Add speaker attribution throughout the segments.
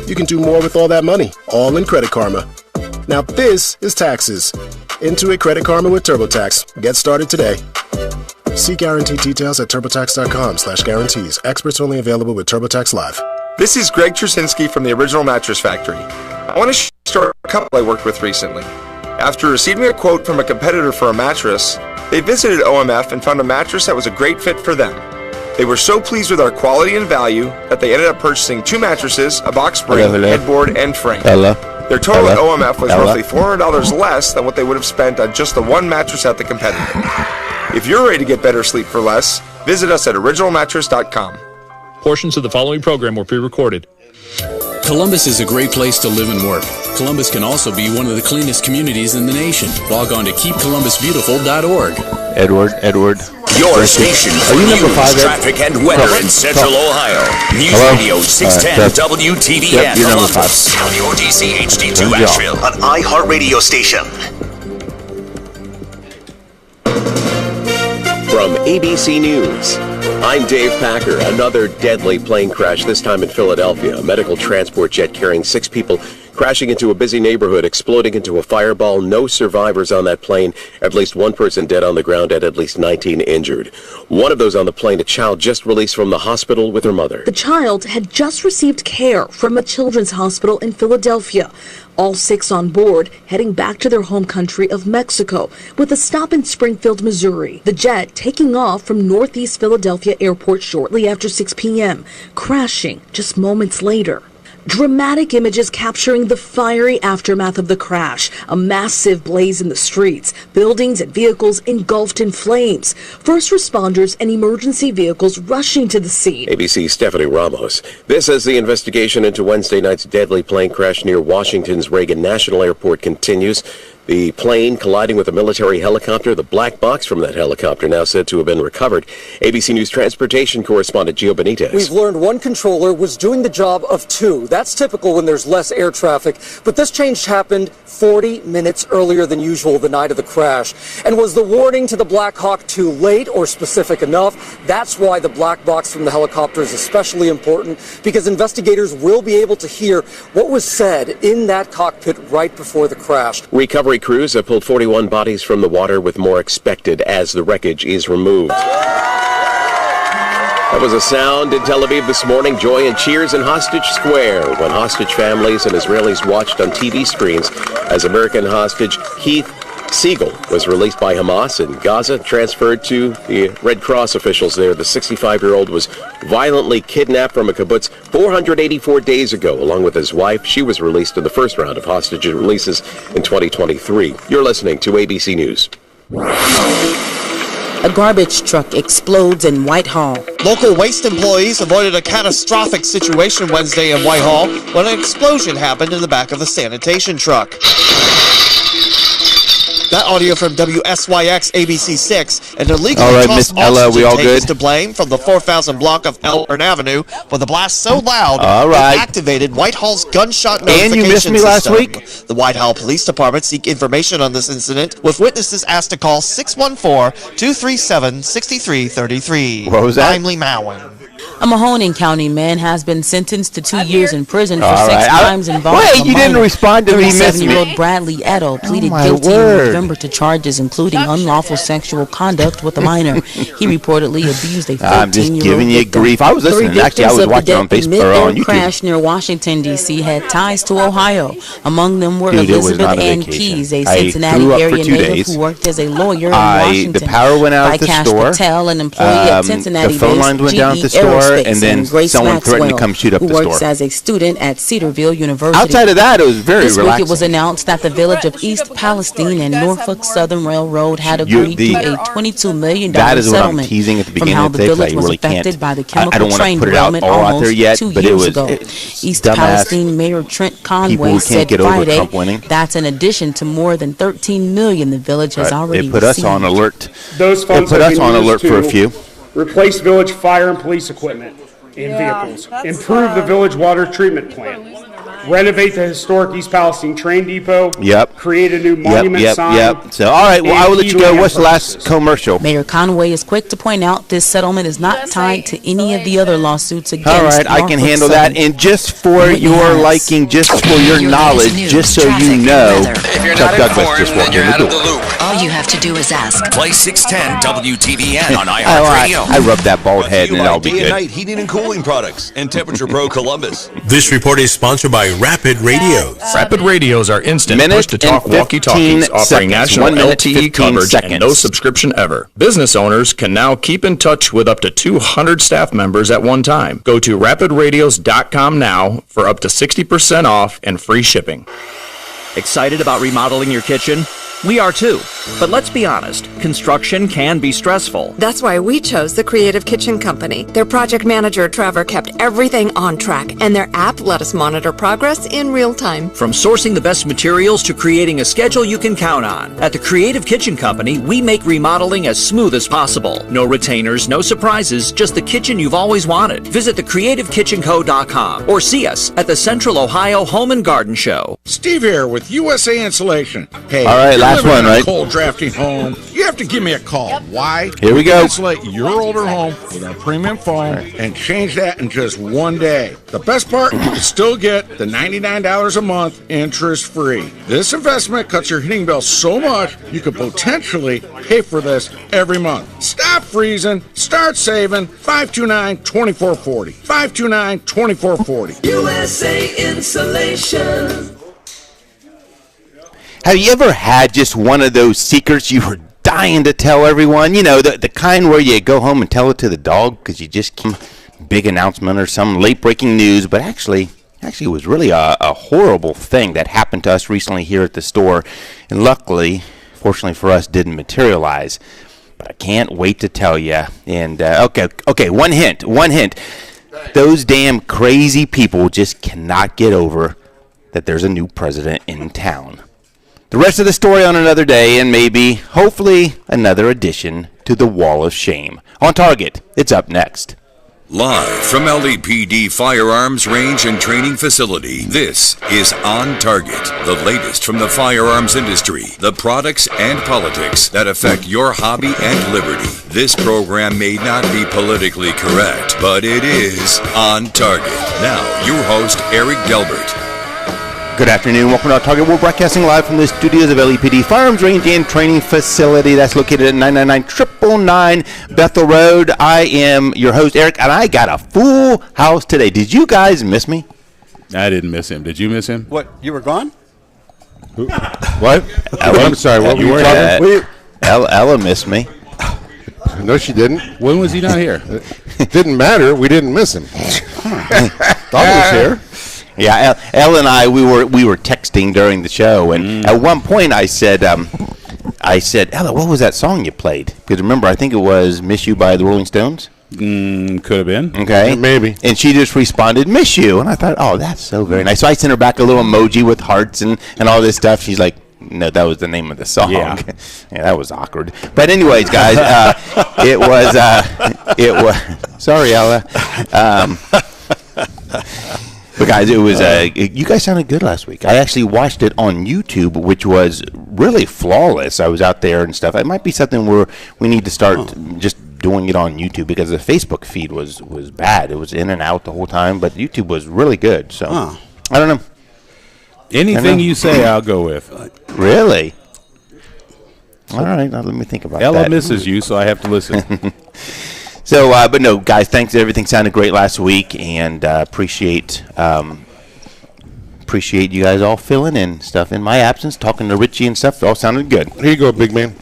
Speaker 1: you can do more with all that money, all in Credit Karma. Now this is taxes. Intuit Credit Karma with TurboTax. Get started today. See guarantee details at turbotax.com/guarantees. Experts only available with TurboTax Live.
Speaker 2: This is Greg Trusinski from the Original Mattress Factory. I want to share a couple I worked with recently. After receiving a quote from a competitor for a mattress, they visited OMF and found a mattress that was a great fit for them. They were so pleased with our quality and value that they ended up purchasing 2 mattresses, a box spring, headboard, and frame. Their total at OMF was roughly $400 less than what they would have spent on just the one mattress at the competitor. If you're ready to get better sleep for less, visit us at originalmattress.com.
Speaker 3: Portions of the following program were pre-recorded.
Speaker 4: Columbus is a great place to live and work. Columbus can also be one of the cleanest communities in the nation. Log on to keepcolumbusbeautiful.org.
Speaker 5: Edward.
Speaker 6: Your station for news, traffic, and weather in Central Ohio. News Radio 610 WTVF.
Speaker 5: You're number 5.
Speaker 6: WODC HD2 Asheville. An iHeartRadio station.
Speaker 7: From ABC News, I'm Dave Packer. Another deadly plane crash, this time in Philadelphia. A medical transport jet carrying 6 people crashing into a busy neighborhood, exploding into a fireball. No survivors on that plane. At least 1 person dead on the ground and at least 19 injured. One of those on the plane, a child just released from the hospital with her mother.
Speaker 8: The child had just received care from a children's hospital in Philadelphia. All 6 on board heading back to their home country of Mexico with a stop in Springfield, Missouri. The jet taking off from Northeast Philadelphia Airport shortly after 6 p.m., crashing just moments later. Dramatic images capturing the fiery aftermath of the crash. A massive blaze in the streets. Buildings and vehicles engulfed in flames. First responders and emergency vehicles rushing to the scene.
Speaker 7: ABC's Stephanie Ramos. This as the investigation into Wednesday night's deadly plane crash near Washington's Reagan National Airport continues. The plane colliding with a military helicopter. The black box from that helicopter now said to have been recovered. ABC News transportation correspondent Gio Benitez.
Speaker 9: We've learned one controller was doing the job of 2. That's typical when there's less air traffic. But this change happened 40 minutes earlier than usual the night of the crash. And was the warning to the Black Hawk too late or specific enough? That's why the black box from the helicopter is especially important, because investigators will be able to hear what was said in that cockpit right before the crash.
Speaker 7: Recovery crews have pulled 41 bodies from the water, with more expected as the wreckage is removed. That was a sound in Tel Aviv this morning. Joy and cheers in Hostage Square when hostage families and Israelis watched on TV screens as American hostage Keith Siegel was released by Hamas in Gaza, transferred to the Red Cross officials there. The 65-year-old was violently kidnapped from a kibbutz 484 days ago, along with his wife. She was released in the first round of hostage releases in 2023. You're listening to ABC News.
Speaker 10: A garbage truck explodes in Whitehall.
Speaker 11: Local waste employees avoided a catastrophic situation Wednesday in Whitehall when an explosion happened in the back of the sanitation truck. That audio from WSYX ABC 6. An illegally tossed oxygen tank is to blame from the 4000 block of Elburn Avenue, but the blast so loud it activated Whitehall's gunshot notification
Speaker 5: And you missed me last week?
Speaker 11: The Whitehall Police Department seek information on this incident, with witnesses asked to call 614-237-6333.
Speaker 5: What was that?
Speaker 11: Timely Mowen.
Speaker 10: A Mahoning County man has been sentenced to 2 years in prison for 6 crimes involving
Speaker 5: Wait, you didn't respond to me, Miss
Speaker 10: 37-year-old Bradley Edo pleaded guilty in November to charges including unlawful sexual conduct with a minor. He reportedly abused a 14-year-old
Speaker 5: I'm just giving you grief. I was listening. Actually, I was watching on Facebook or on YouTube.
Speaker 10: The crash near Washington, D.C. had ties to Ohio. Among them were Elizabeth Ann Keys, a Cincinnati area native who worked as a lawyer in Washington.
Speaker 5: The power went out at the store.
Speaker 10: Patel, an employee at Cincinnati-based
Speaker 5: the phone lines went down at the store. And then someone threatened to come shoot up the store.
Speaker 10: Who works as a student at Cedarville University.
Speaker 5: Outside of that, it was very relaxing.
Speaker 10: This week it was announced that the village of East Palestine and Norfolk Southern Railroad had agreed to a $22 million settlement from how the village was affected by the chemical train derailment almost 2 years ago. East Palestine Mayor Trent Conway said Friday that's in addition to more than $13 million the village has already received.
Speaker 5: It put us on alert.
Speaker 12: Those funds
Speaker 5: put us on alert for a few.
Speaker 12: Replace village fire and police equipment and vehicles. Improve the village water treatment plant. renovate the historic East Palestine train depot.
Speaker 5: Yep.
Speaker 12: Create a new monument sign.
Speaker 5: Yep. So, all right, well, I will let you go. What's the last commercial?
Speaker 10: Mayor Conway is quick to point out this settlement is not tied to any of the other lawsuits against
Speaker 5: All right, I can handle that. And just for your liking, just for your knowledge, just so you know,
Speaker 6: if you're not informed, then you're out of the loop.
Speaker 13: All you have to do is ask.
Speaker 6: Play 610 WTBN on iHeartRadio.
Speaker 5: I rub that bald head and I'll be good.
Speaker 6: Night heating and cooling products and Temperature Pro Columbus.
Speaker 14: This report is sponsored by Rapid Radios.
Speaker 3: Rapid Radios are instant push-to-talk walkie-talkies offering national LTE coverage and no subscription ever. Business owners can now keep in touch with up to 200 staff members at one time. Go to rapidradios.com now for up to 60% off and free shipping.
Speaker 15: Excited about remodeling your kitchen? We are too. But let's be honest, construction can be stressful.
Speaker 16: That's why we chose the Creative Kitchen Company. Their project manager, Trevor, kept everything on track, and their app let us monitor progress in real time.
Speaker 15: From sourcing the best materials to creating a schedule you can count on. At the Creative Kitchen Company, we make remodeling as smooth as possible. No retainers, no surprises, just the kitchen you've always wanted. Visit thecreativekitchenco.com or see us at the Central Ohio Home and Garden Show.
Speaker 17: Steve here with USA Insulation. Hey,
Speaker 5: all right, last one, right?
Speaker 17: Cold drafty home. You have to give me a call. Yep. Why?
Speaker 5: Here we go.
Speaker 17: Insulate your older home with our premium foam and change that in just one day. The best part, you still get the $99 a month interest-free. This investment cuts your heating bill so much you could potentially pay for this every month. Stop freezing. Start saving. 529-2440. 529-2440.
Speaker 18: USA Insulation.
Speaker 5: Have you ever had just one of those secrets you were dying to tell everyone? You know, the kind where you go home and tell it to the dog because you just came big announcement or some late-breaking news, but actually it was really a horrible thing that happened to us recently here at the store, and luckily, fortunately for us, didn't materialize. But I can't wait to tell you. And okay, one hint. Those damn crazy people just cannot get over that there's a new president in town. The rest of the story on another day, and maybe, hopefully, another addition to the Wall of Shame. On Target, it's up next.
Speaker 6: Live from LEPD Firearms Range and Training Facility, this is On Target, the latest from the firearms industry, the products and politics that affect your hobby and liberty. This program may not be politically correct, but it is On Target. Now, your host, Eric Delbert.
Speaker 5: Good afternoon. Welcome to Target. We're broadcasting live from the studios of LEPD Firearms Range and Training Facility. That's located at 999 Bethel Road. I am your host, Eric, and I got a full house today. Did you guys miss me?
Speaker 19: I didn't miss him. Did you miss him?
Speaker 20: What? You were gone?
Speaker 21: What? I'm sorry. What were you talking?
Speaker 5: Ella missed me.
Speaker 21: No, she didn't.
Speaker 19: When was he not here?
Speaker 21: It didn't matter. We didn't miss him. Thought he was here.
Speaker 5: Yeah, Elle and I, we were texting during the show, and at one point I said, Ella, what was that song you played? Because remember, I think it was "Miss You" by the Rolling Stones.
Speaker 19: Could have been.
Speaker 5: Okay,
Speaker 21: yeah, maybe.
Speaker 5: And she just responded, "Miss You," and I thought, oh, that's so very nice. So I sent her back a little emoji with hearts and all this stuff. She's like, no, that was the name of the song.
Speaker 19: Yeah,
Speaker 5: yeah, that was awkward. But anyways, guys, it was. Sorry, Ella. But guys, it was you guys sounded good last week. I actually watched it on YouTube, which was really flawless. I was out there and stuff. It might be something where we need to start just doing it on YouTube because the Facebook feed was bad. It was in and out the whole time, but YouTube was really good. So I don't know.
Speaker 19: Anything you say, I'll go with.
Speaker 5: Really? All right, now let me think about that.
Speaker 19: Ella misses you, so I have to listen.
Speaker 5: So, but no, guys, thanks. Everything sounded great last week, and appreciate you guys all filling in stuff in my absence, talking to Richie and stuff. It all sounded good.
Speaker 21: Here you go, big man.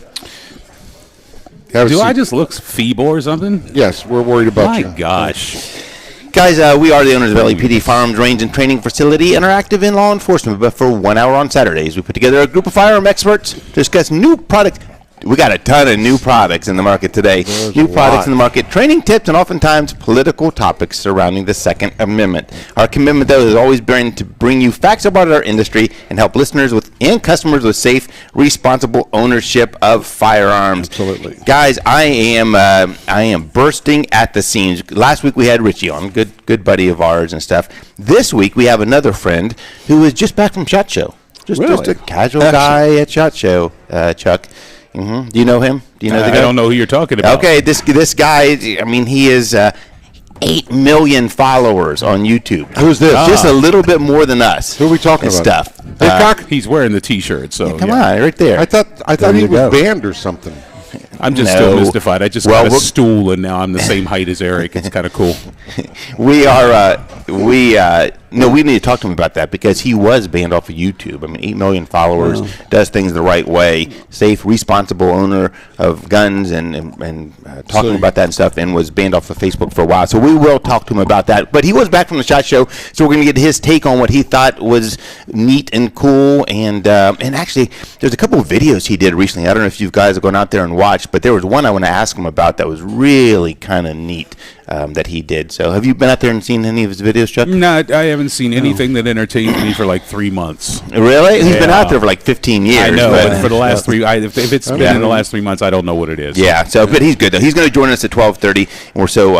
Speaker 19: Do I just look feeble or something?
Speaker 21: Yes, we're worried about you.
Speaker 19: My gosh.
Speaker 5: Guys, we are the owners of LEPD Firearms Range and Training Facility and are active in law enforcement. But for 1 hour on Saturdays, we put together a group of firearm experts to discuss new product We got a ton of new products in the market today. New products in the market, training tips, and oftentimes political topics surrounding the Second Amendment. Our commitment, though, has always been to bring you facts about our industry and help listeners and customers with safe, responsible ownership of firearms.
Speaker 21: Absolutely,
Speaker 5: guys. I am bursting at the seams. Last week we had Richie on, good buddy of ours and stuff. This week we have another friend who is just back from SHOT Show. Just a casual guy at SHOT Show, Chuck. Mm-hmm. Do you know him? Do you know the guy?
Speaker 19: I don't know who you're talking about.
Speaker 5: Okay, this guy, I mean, he is 8 million followers on YouTube.
Speaker 21: Who's this?
Speaker 5: Just a little bit more than us.
Speaker 21: Who are we talking about?
Speaker 5: Stuff.
Speaker 19: He's wearing the T-shirt, so
Speaker 5: come on, right there.
Speaker 21: I thought he was banned or something.
Speaker 19: I'm just still mystified. I just got a stool, and now I'm the same height as Eric. It's kind of cool. We need to talk to him about that because he was banned off of YouTube. I mean, 8 million followers, does things the right way, safe, responsible owner of guns, and talking about that and stuff, and was banned off of Facebook for a while. So we will talk to him about that. But he was back from the SHOT Show, so we're going to get his take on what he thought was neat and cool. And actually, there's a couple of videos he did recently. I don't know if you guys have gone out there and watched, but there was one I want to ask him about that was really kind of neat. That he did. So have you been out there and seen any of his videos, Chuck? No, I haven't seen anything that entertains me for like 3 months.
Speaker 5: Really? He's been out there for like 15 years.
Speaker 19: I know, but for the last if it's been in the last 3 months, I don't know what it is.
Speaker 5: Yeah, but he's good, though. He's going to join us at 12:30, and we're so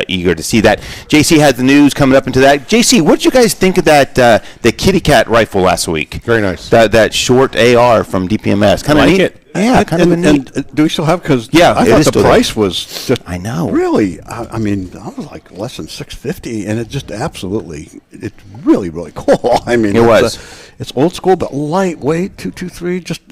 Speaker 5: eager to see that. JC has the news coming up into that. JC, what did you guys think of that the Kitty Cat rifle last week?
Speaker 21: Very nice.
Speaker 5: That short AR from DPMS. Kind of neat.
Speaker 21: It.
Speaker 5: Yeah, kind of neat.
Speaker 21: And do we still have? Because
Speaker 5: I
Speaker 21: thought the price was just.
Speaker 5: I know.
Speaker 21: Really, I mean, I was like less than $650, and it just absolutely, it's really, really cool. I mean, it's old school, but lightweight. 223. Just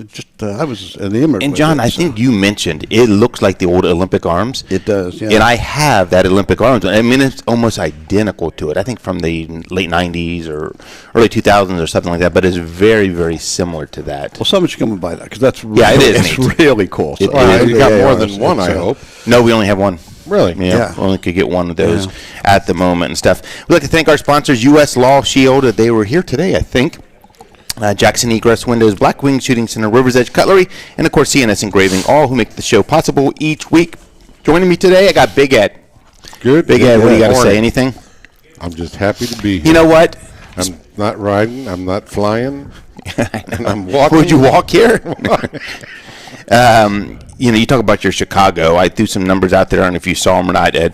Speaker 21: I was enamored.
Speaker 5: And John, I think you mentioned it looks like the old Olympic arms.
Speaker 21: It does. Yeah.
Speaker 5: And I have that Olympic arms. I mean, it's almost identical to it. I think from the late '90s or early 2000s or something like that. But it's very, very similar to that.
Speaker 21: Well, someone should come and buy that because that's really,
Speaker 5: it is.
Speaker 21: It's really cool.
Speaker 5: So,
Speaker 21: you got more than one, I hope.
Speaker 5: No, we only have one.
Speaker 21: Really?
Speaker 5: Yeah. We only could get one of those at the moment and stuff. We'd like to thank our sponsors, U.S. Law Shield. They were here today, I think. Jackson Egress Windows, Black Wing Shooting Center, River's Edge Cutlery, and of course CNS Engraving, all who make the show possible each week. Joining me today, I got Big Ed.
Speaker 21: Good.
Speaker 5: Big Ed, what do you got to say? Anything?
Speaker 21: I'm just happy to be here.
Speaker 5: You know what?
Speaker 21: I'm not riding. I'm not flying. And I'm walking.
Speaker 5: Would you walk here? You talk about your Chicago. I threw some numbers out there. I don't know if you saw them or not, Ed.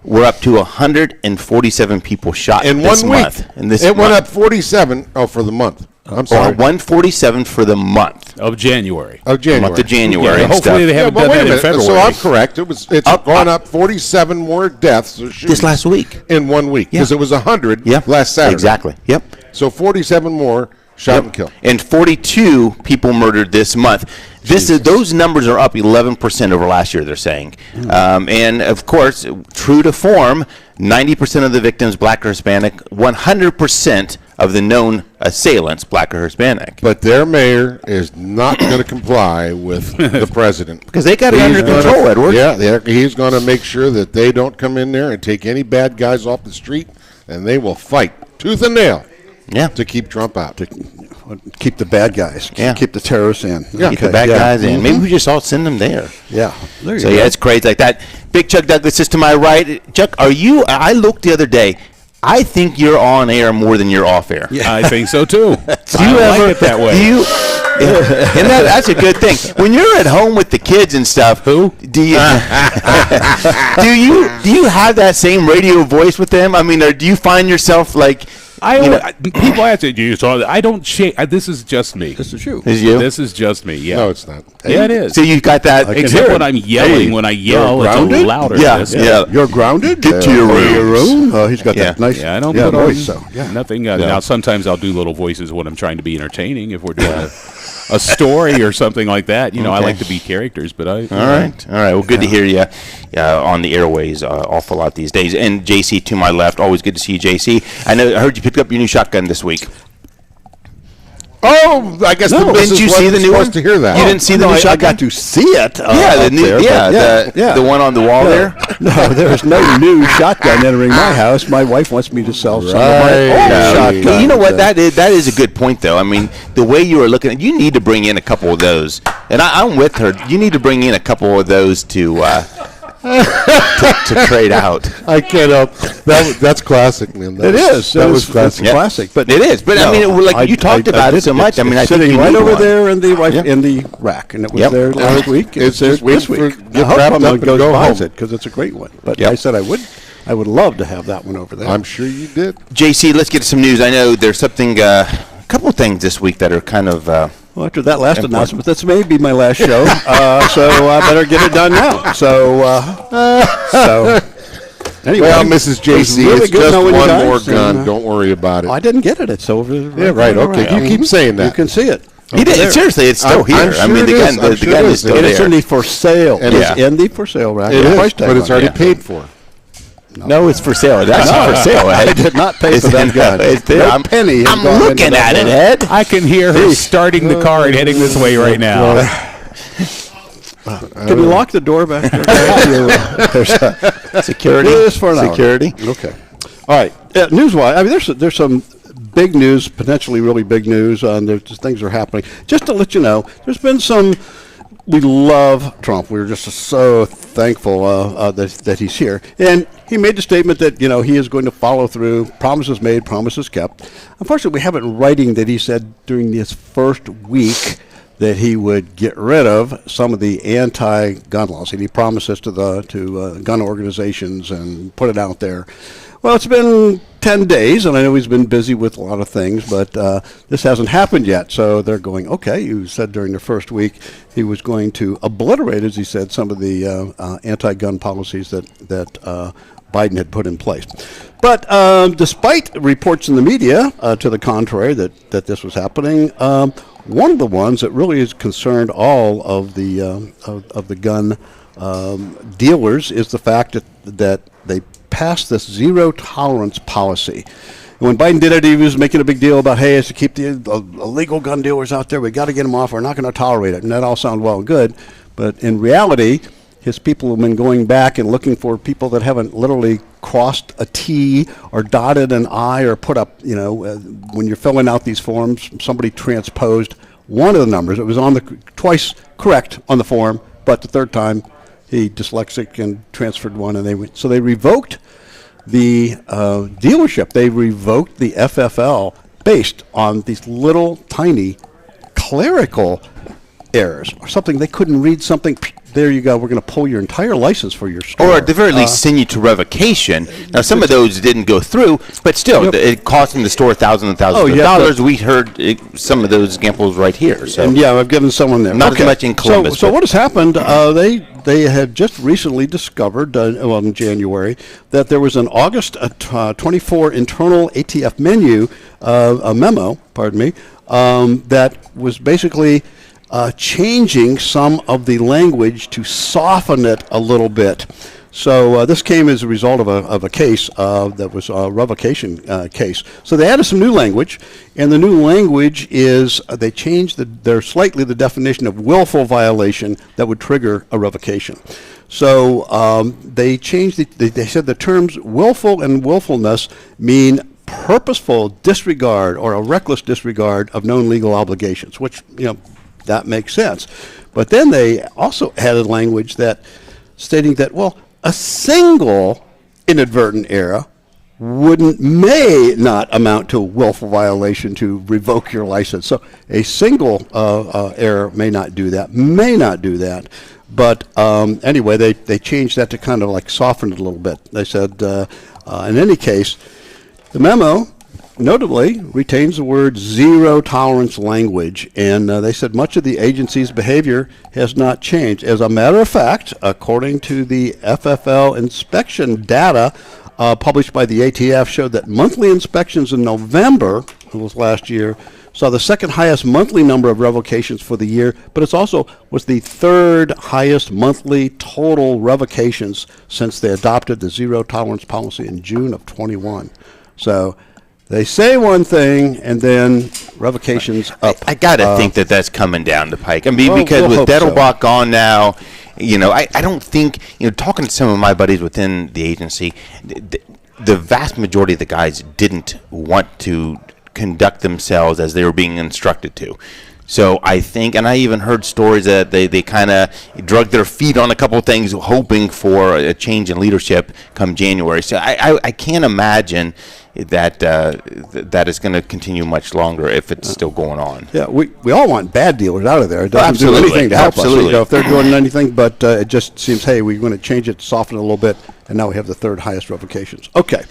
Speaker 5: We're up to 147 people shot
Speaker 21: in
Speaker 5: this
Speaker 21: 1
Speaker 5: month.
Speaker 21: week. It went up 47. Oh, for the month. I'm sorry.
Speaker 5: 147 for the month
Speaker 19: of January.
Speaker 21: The
Speaker 5: month of January.
Speaker 19: Yeah, hopefully they haven't done that in February.
Speaker 21: So I'm correct. It's gone up 47 more deaths
Speaker 5: this last week
Speaker 21: in 1 week because it was 100 last Saturday.
Speaker 5: Exactly. Yep.
Speaker 21: So 47 more shot and killed,
Speaker 5: and 42 people murdered this month. Those numbers are up 11% over last year, they're saying. And, of course, true to form, 90% of the victims, black or Hispanic, 100% of the known assailants, black or Hispanic.
Speaker 21: But their mayor is not going to comply with the president.
Speaker 5: Because they got it under control, Edward.
Speaker 21: Yeah, he's going to make sure that they don't come in there and take any bad guys off the street, and they will fight tooth and nail to keep Trump out. Keep the bad guys. Keep the terrorists in.
Speaker 5: Keep the bad guys in. Maybe we just all send them there.
Speaker 21: Yeah.
Speaker 5: There you go. It's crazy like that. Big Chuck Douglas is to my right. Chuck, I looked the other day. I think you're on air more than you're off air.
Speaker 19: Yeah, I think so too.
Speaker 5: I like it that way. And that's a good thing. When you're at home with the kids and stuff, do you have that same radio voice with them? I mean, or do you find yourself like?
Speaker 19: People ask it. I don't shake. This is just me.
Speaker 21: This is you.
Speaker 5: Is you?
Speaker 19: This is just me. Yeah.
Speaker 21: No, it's not.
Speaker 19: Yeah, it is.
Speaker 5: So you got that.
Speaker 19: Except when I'm yelling. When I yell, it's a little louder.
Speaker 5: Yeah.
Speaker 21: You're grounded.
Speaker 5: Get to your room.
Speaker 21: Oh, he's got that nice.
Speaker 19: Yeah, I don't put voice. Nothing. Now sometimes I'll do little voices when I'm trying to be entertaining. If we're doing a story or something like that, I like to be characters. But
Speaker 5: All right. Well, good to hear you on the airways awful lot these days. And JC to my left, always good to see you, JC. I heard you picked up your new shotgun this week.
Speaker 21: Oh, I guess
Speaker 5: didn't you see the new one?
Speaker 21: To hear that.
Speaker 5: You didn't see the new shotgun?
Speaker 20: I got to see it.
Speaker 5: The one on the wall there.
Speaker 20: No, there's no new shotgun entering my house. My wife wants me to sell some of my old shotguns.
Speaker 5: You know what? That is a good point, though. I mean, the way you are looking at, you need to bring in a couple of those. And I'm with her. You need to bring in a couple of those to trade out.
Speaker 21: I can't help. That's classic, man.
Speaker 20: That was classic. Classic,
Speaker 5: but it is. But no, I mean, like you talked about it so much. I mean, I think
Speaker 20: sitting right over there in the rack, and it was there last week. It's there this week. I hope someone goes buys it because it's a great one. But I said I would love to have that one over there.
Speaker 21: I'm sure you did.
Speaker 5: JC, let's get some news. I know there's something, a couple of things this week that are kind of.
Speaker 20: Well, after that last announcement, this may be my last show, so I better get it done now. So anyway,
Speaker 21: well, Mrs. JC, it's just one more gun. Don't worry about it.
Speaker 20: I didn't get it. It's over.
Speaker 21: Yeah, right. Okay, you keep saying that.
Speaker 20: You can see it.
Speaker 5: He did. Seriously, it's still here.
Speaker 21: I mean, the gun is
Speaker 20: still there. It's in the for sale. It's in the for sale rack.
Speaker 21: It is, but it's already paid for.
Speaker 5: No, it's for sale. It's actually for sale.
Speaker 20: I did not pay for that gun. No penny.
Speaker 5: I'm looking at it, Ed.
Speaker 22: I can hear her starting the car and heading this way right now.
Speaker 20: Can you lock the door back there?
Speaker 5: Security.
Speaker 20: Just for an hour.
Speaker 5: Security.
Speaker 20: Okay. All right. News-wise, I mean, there's some big news, potentially really big news. There's things are happening. Just to let you know, there's been some. We love Trump. We're just so thankful that he's here. And he made the statement that, he is going to follow through. Promises made, promises kept. Unfortunately, we have it in writing that he said during his first week that he would get rid of some of the anti-gun laws. And he promised this to gun organizations and put it out there. Well, it's been 10 days, and I know he's been busy with a lot of things, but this hasn't happened yet. So they're going, okay, you said during the first week he was going to obliterate, as he said, some of the anti-gun policies that Biden had put in place. But despite reports in the media to the contrary that this was happening, one of the ones that really has concerned all of the gun dealers is the fact that they passed this zero tolerance policy. And when Biden did it, he was making a big deal about, hey, it's to keep the illegal gun dealers out there. We got to get them off. We're not going to tolerate it. And that all sounds well and good. But in reality, his people have been going back and looking for people that haven't literally crossed a T or dotted an I or put up, when you're filling out these forms, somebody transposed one of the numbers. It was on twice correct on the form, but the third time he dyslexic and transferred one, and they revoked the dealership. They revoked the FFL based on these little tiny clerical errors or something. They couldn't read something. There you go. We're going to pull your entire license for your store.
Speaker 5: Or at the very least, send you to revocation. Now, some of those didn't go through, but still, it cost them the store thousands and thousands of dollars. We heard some of those examples right here. So,
Speaker 20: and I've given someone there.
Speaker 5: Not as much in Columbus.
Speaker 20: So what has happened? They had just recently discovered, in January, that there was an August 24 internal ATF memo, that was basically changing some of the language to soften it a little bit. So this came as a result of a case that was a revocation case. So they added some new language, and the new language is they changed slightly the definition of willful violation that would trigger a revocation. So they changed they said the terms willful and willfulness mean purposeful disregard or a reckless disregard of known legal obligations, which that makes sense. But then they also added language stating that, a single inadvertent error may not amount to a willful violation to revoke your license. So a single error may not do that. But anyway, they changed that to kind of like soften it a little bit. They said, in any case, the memo notably retains the word zero tolerance language, and they said much of the agency's behavior has not changed. As a matter of fact, according to the FFL inspection data published by the ATF, showed that monthly inspections in November, it was last year, saw the second highest monthly number of revocations for the year, but it also was the third highest monthly total revocations since they adopted the zero tolerance policy in June of 21. So they say one thing, and then revocations up.
Speaker 19: I got to think that that's coming down the pike. I mean, because with Dettelbach gone now, I don't think, talking to some of my buddies within the agency, the vast majority of the guys didn't want to conduct themselves as they were being instructed to. So I think, and I even heard stories that they kind of drug their feet on a couple of things, hoping for a change in leadership come January. So I can't imagine that that is going to continue much longer if it's still going on.
Speaker 20: Yeah, we all want bad dealers out of there. It doesn't do anything to help us. If they're doing anything, but it just seems, hey, we're going to change it, soften it a little bit, and now we have the third highest revocations. Okay,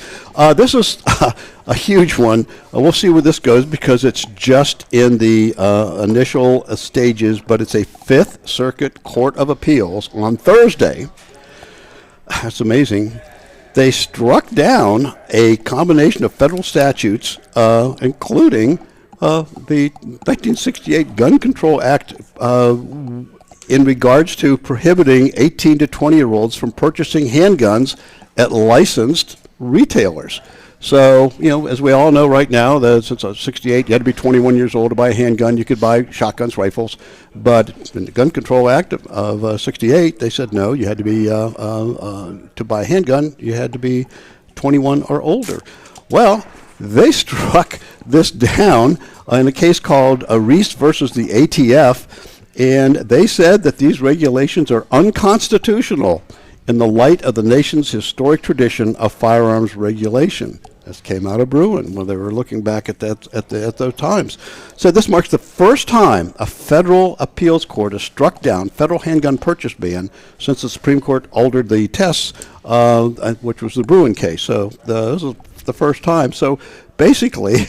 Speaker 20: this is a huge one. We'll see where this goes because it's just in the initial stages, but it's a Fifth Circuit Court of Appeals on Thursday. That's amazing. They struck down a combination of federal statutes, including the 1968 Gun Control Act in regards to prohibiting 18 to 20-year-olds from purchasing handguns at licensed retailers. So, as we all know right now, since 68, you had to be 21 years old to buy a handgun. You could buy shotguns, rifles. But in the Gun Control Act of 68, they said no, you had to be, to buy a handgun, you had to be 21 or older. Well, they struck this down in a case called Reese versus the ATF, and they said that these regulations are unconstitutional in the light of the nation's historic tradition of firearms regulation. This came out of Bruin when they were looking back at that at those times. So this marks the first time a federal appeals court has struck down federal handgun purchase ban since the Supreme Court altered the tests, which was the Bruin case. So this is the first time. So basically,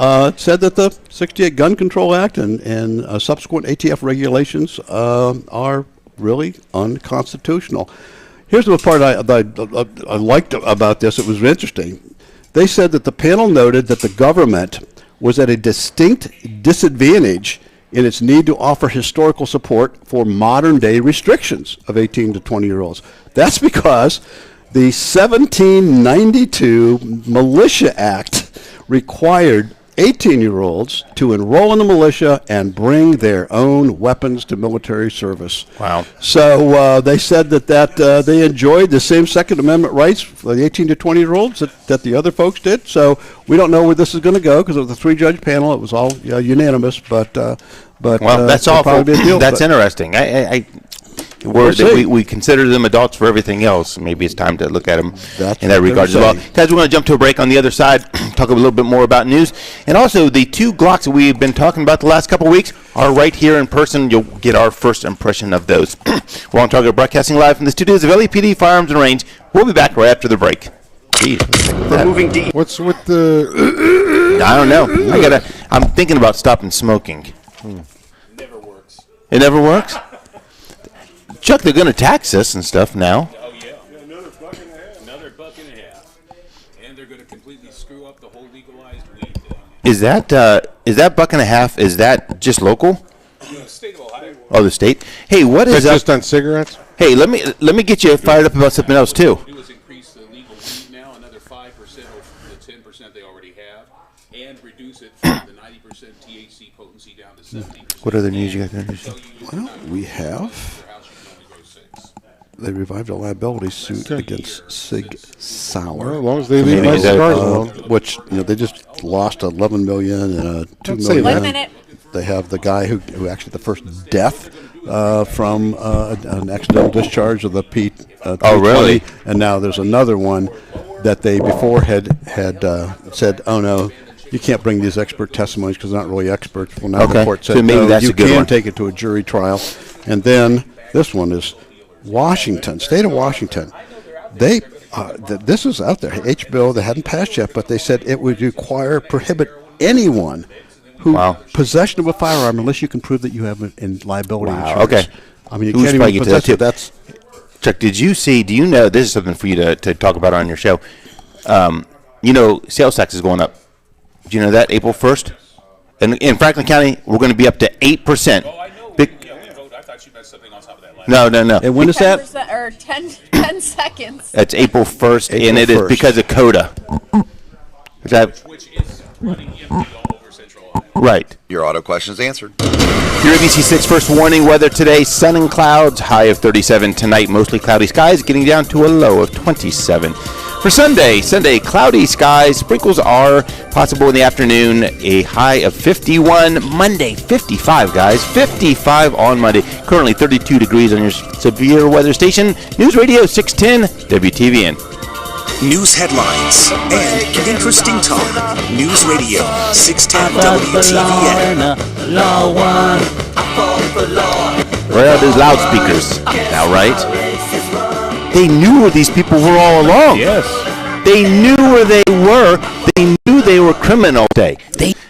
Speaker 20: it said that the 68 Gun Control Act and subsequent ATF regulations are really unconstitutional. Here's the part I liked about this. It was interesting. They said that the panel noted that the government was at a distinct disadvantage in its need to offer historical support for modern-day restrictions of 18 to 20-year-olds. That's because the 1792 Militia Act required 18-year-olds to enroll in the militia and bring their own weapons to military service.
Speaker 19: Wow.
Speaker 20: So they said that they enjoyed the same Second Amendment rights for the 18 to 20-year-olds that the other folks did. So we don't know where this is going to go because of the three-judge panel. It was all unanimous, but
Speaker 19: well, that's awful. That's interesting. We consider them adults for everything else. Maybe it's time to look at them in that regard as well. Guys, we're going to jump to a break. On the other side, talk a little bit more about news. And also, the two Glocks that we've been talking about the last couple of weeks are right here in person. You'll get our first impression of those. We're on Target, broadcasting live from the studios of LAPD Firearms and Range. We'll be back right after the break. Jeez.
Speaker 21: What's with the...
Speaker 19: I don't know. I'm thinking about stopping smoking.
Speaker 1: It never works.
Speaker 19: It never works? Chuck, they're going to tax us and stuff now.
Speaker 1: Oh, yeah. Another $1.50. Another $1.50. And they're going to completely screw up the whole legalized weed thing.
Speaker 19: Is that $1.50? Is that just local?
Speaker 1: The state of Ohio.
Speaker 19: Oh, the state. Hey, what is
Speaker 21: just on cigarettes?
Speaker 19: Hey, let me get you fired up about something else too.
Speaker 1: What they do is increase the legal weed now another 5% of the 10% they already have, and reduce it from the 90% THC potency down to 70%.
Speaker 19: What other news you got there?
Speaker 20: Well, we have. They revived a liability suit against Sig Sauer.
Speaker 21: Well, as long as they leave my cigars alone.
Speaker 20: Which they just lost $11 million and $2 million.
Speaker 2: 1 minute.
Speaker 20: They have the guy who actually the first death from an accidental discharge of the P.
Speaker 19: Oh, really?
Speaker 20: And now there's another one that they before had said, oh no, you can't bring these expert testimonies because they're not really experts. Well, now the court said,
Speaker 19: so maybe
Speaker 20: no,
Speaker 19: that's
Speaker 20: you
Speaker 19: a good
Speaker 20: can
Speaker 19: one.
Speaker 20: take it to a jury trial. And then this one is Washington, state of Washington. They this is out there. H bill that hadn't passed yet, but they said it would prohibit anyone who possession of a firearm unless you can prove that you have in liability insurance.
Speaker 19: Okay.
Speaker 20: I mean, you can't even possess it. That's
Speaker 19: Chuck. Do you know? This is something for you to talk about on your show. Sales tax is going up. Do you know that April 1st? And in Franklin County, we're going to be up to 8%.
Speaker 1: Oh, I know. I thought you meant something on top of that.
Speaker 19: No.
Speaker 20: And when is that?
Speaker 2: Or 10 seconds.
Speaker 19: That's April 1st, and it is because of CODA.
Speaker 1: Which is running empty all over Central
Speaker 5: Right.
Speaker 4: Your auto question is answered.
Speaker 5: Your ABC6 first warning weather today, sun and clouds, high of 37 tonight, mostly cloudy skies, getting down to a low of 27. For Sunday, cloudy skies, sprinkles are possible in the afternoon, a high of 51. Monday, 55, guys, 55 on Monday. Currently 32 degrees on your severe weather station. News Radio 610 WTVN.
Speaker 8: News headlines and interesting talk. News Radio 610 WTVN.
Speaker 5: Where are those loudspeakers? Now, right? They knew where these people were all along.
Speaker 22: Yes.
Speaker 5: They knew where they were. They knew they were criminal.